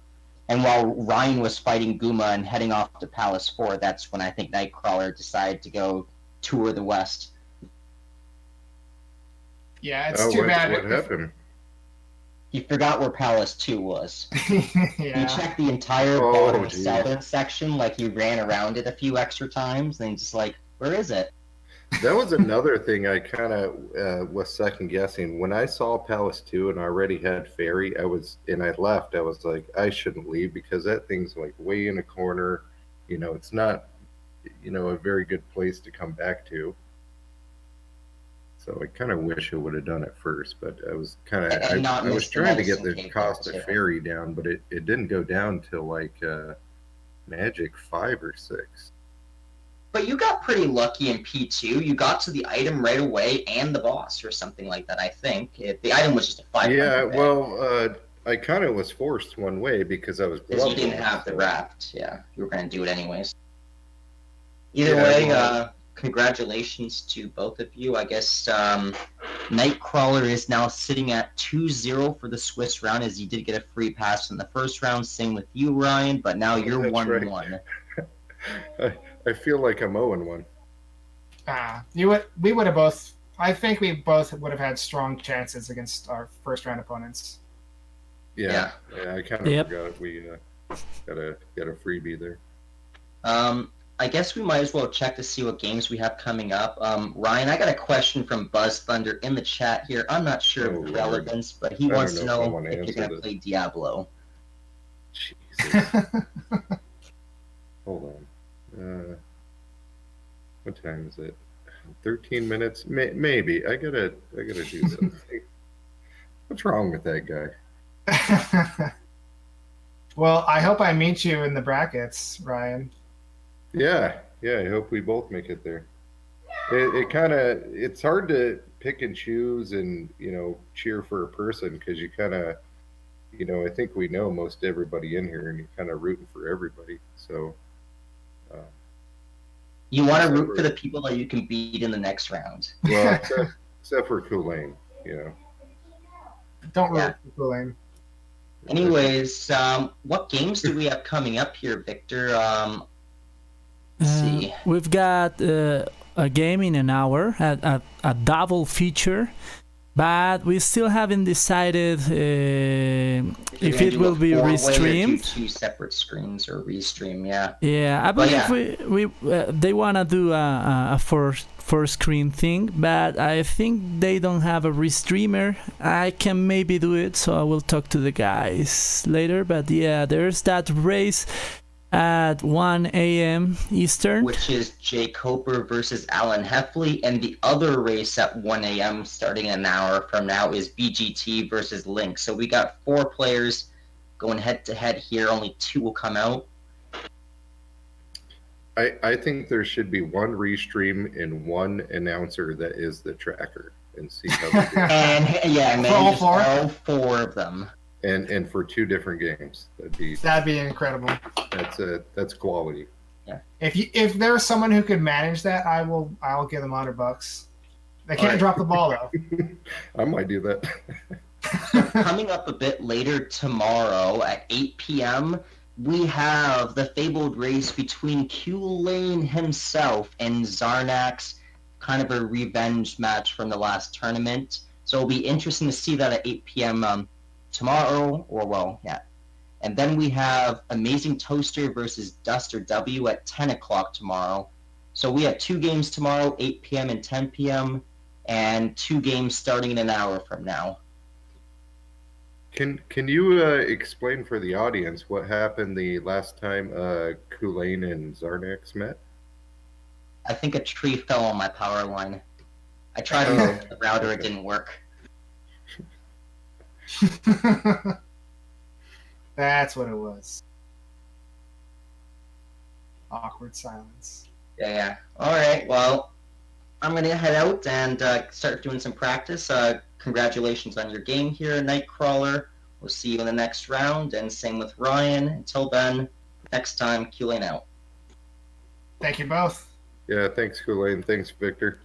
[SPEAKER 2] And while Ryan was fighting Guma and heading off to Palace 4, that's when I think Nightcrawler decided to go tour the West.
[SPEAKER 3] Yeah, it's too bad.
[SPEAKER 4] What happened?
[SPEAKER 2] He forgot where Palace 2 was.
[SPEAKER 3] Yeah.
[SPEAKER 2] He checked the entire bottom southern section, like he ran around it a few extra times, and just like, where is it?
[SPEAKER 4] That was another thing I kind of was second guessing. When I saw Palace 2 and I already had Ferry, I left. I was like, I shouldn't leave because that thing's like way in a corner. You know, it's not, a very good place to come back to. So I kind of wish I would have done it first, but I was kind of, I was trying to get the cost of Ferry down, but it didn't go down till like Magic 5 or 6.
[SPEAKER 2] But you got pretty lucky in P2. You got to the item right away and the boss or something like that, I think. The item was just a 500.
[SPEAKER 4] Yeah, well, I kind of was forced one way because I was
[SPEAKER 2] because you didn't have the raft. Yeah, you were going to do it anyways. Either way, congratulations to both of you. I guess Nightcrawler is now sitting at 2-0 for the Swiss round, as you did get a free pass in the first round. Same with you, Ryan, but now you're 1-1.
[SPEAKER 4] I feel like I'm 0-1.
[SPEAKER 3] We would have both. I think we both would have had strong chances against our first round opponents.
[SPEAKER 4] Yeah, I kind of forgot we got a freebie there.
[SPEAKER 2] I guess we might as well check to see what games we have coming up. Ryan, I got a question from Buzz Thunder in the chat here. I'm not sure of the relevance, but he wants to know if you're going to play Diablo.
[SPEAKER 4] Jesus. Hold on. What time is it? 13 minutes? Maybe. I gotta do something. What's wrong with that guy?
[SPEAKER 3] Well, I hope I meet you in the brackets, Ryan.
[SPEAKER 4] Yeah. I hope we both make it there. It's hard to pick and choose and cheer for a person because you kind of, I think we know most everybody in here and you're kind of rooting for everybody. So.
[SPEAKER 2] You want to root for the people that you can beat in the next round.
[SPEAKER 4] Well, except for Kool-Aid,
[SPEAKER 3] Don't root for Kool-Aid.
[SPEAKER 2] Anyways, what games do we have coming up here, Victor? Let's see.
[SPEAKER 1] We've got a game in an hour, a double feature, but we still haven't decided if it will be restreamed.
[SPEAKER 2] Two separate screens or restream, yeah.
[SPEAKER 1] Yeah, I believe they want to do a four screen thing, but I think they don't have a restreamer. I can maybe do it, so I will talk to the guys later. But yeah, there's that race at 1 a.m. Eastern,
[SPEAKER 2] which is Jay Coper versus Alan Heffley, and the other race at 1 a.m. starting an hour from now is BGT versus Link. So we got 4 players going head to head here. Only 2 will come out.
[SPEAKER 4] I think there should be one restream and one announcer that is the tracker and see how they do.
[SPEAKER 2] And all 4 of them.
[SPEAKER 4] And for 2 different games,
[SPEAKER 3] that'd be incredible.
[SPEAKER 4] That's quality.
[SPEAKER 2] Yeah.
[SPEAKER 3] If there's someone who could manage that, I'll give them $100. They can't drop the ball though.
[SPEAKER 4] I might do that.
[SPEAKER 2] Coming up a bit later tomorrow at 8 p.m., we have the fabled race between Q-Lane himself and Zarnax, kind of a revenge match from the last tournament. So it'll be interesting to see that at 8 p.m. Tomorrow, or well, yeah. And then we have Amazing Toaster versus Duster W at 10 o'clock tomorrow. So we have 2 games tomorrow, 8 p.m. and 10 p.m., and 2 games starting in an hour from now.
[SPEAKER 4] Can you explain for the audience what happened the last time Kulain and Zarnax met?
[SPEAKER 2] I think a tree fell on my power line. I tried to hook the router, it didn't work.
[SPEAKER 3] That's what it was. Awkward silence.
[SPEAKER 2] Yeah. All right, well, I'm going to head out and start doing some practice. Congratulations on your game here, Nightcrawler. We'll see you in the next round, and same with Ryan. Until then, next time, Q-Lane out.
[SPEAKER 3] Thank you both.
[SPEAKER 4] Yeah, thanks, Kulain. Thanks, Victor.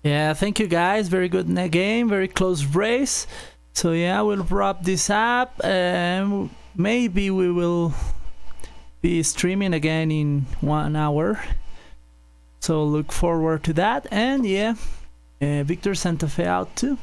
[SPEAKER 1] Yeah, thank you guys. Very good game, very close race. So yeah, we'll wrap this up. Maybe we will be streaming again in 1 hour. So look forward to that. And yeah, Victor Santa Fe out too.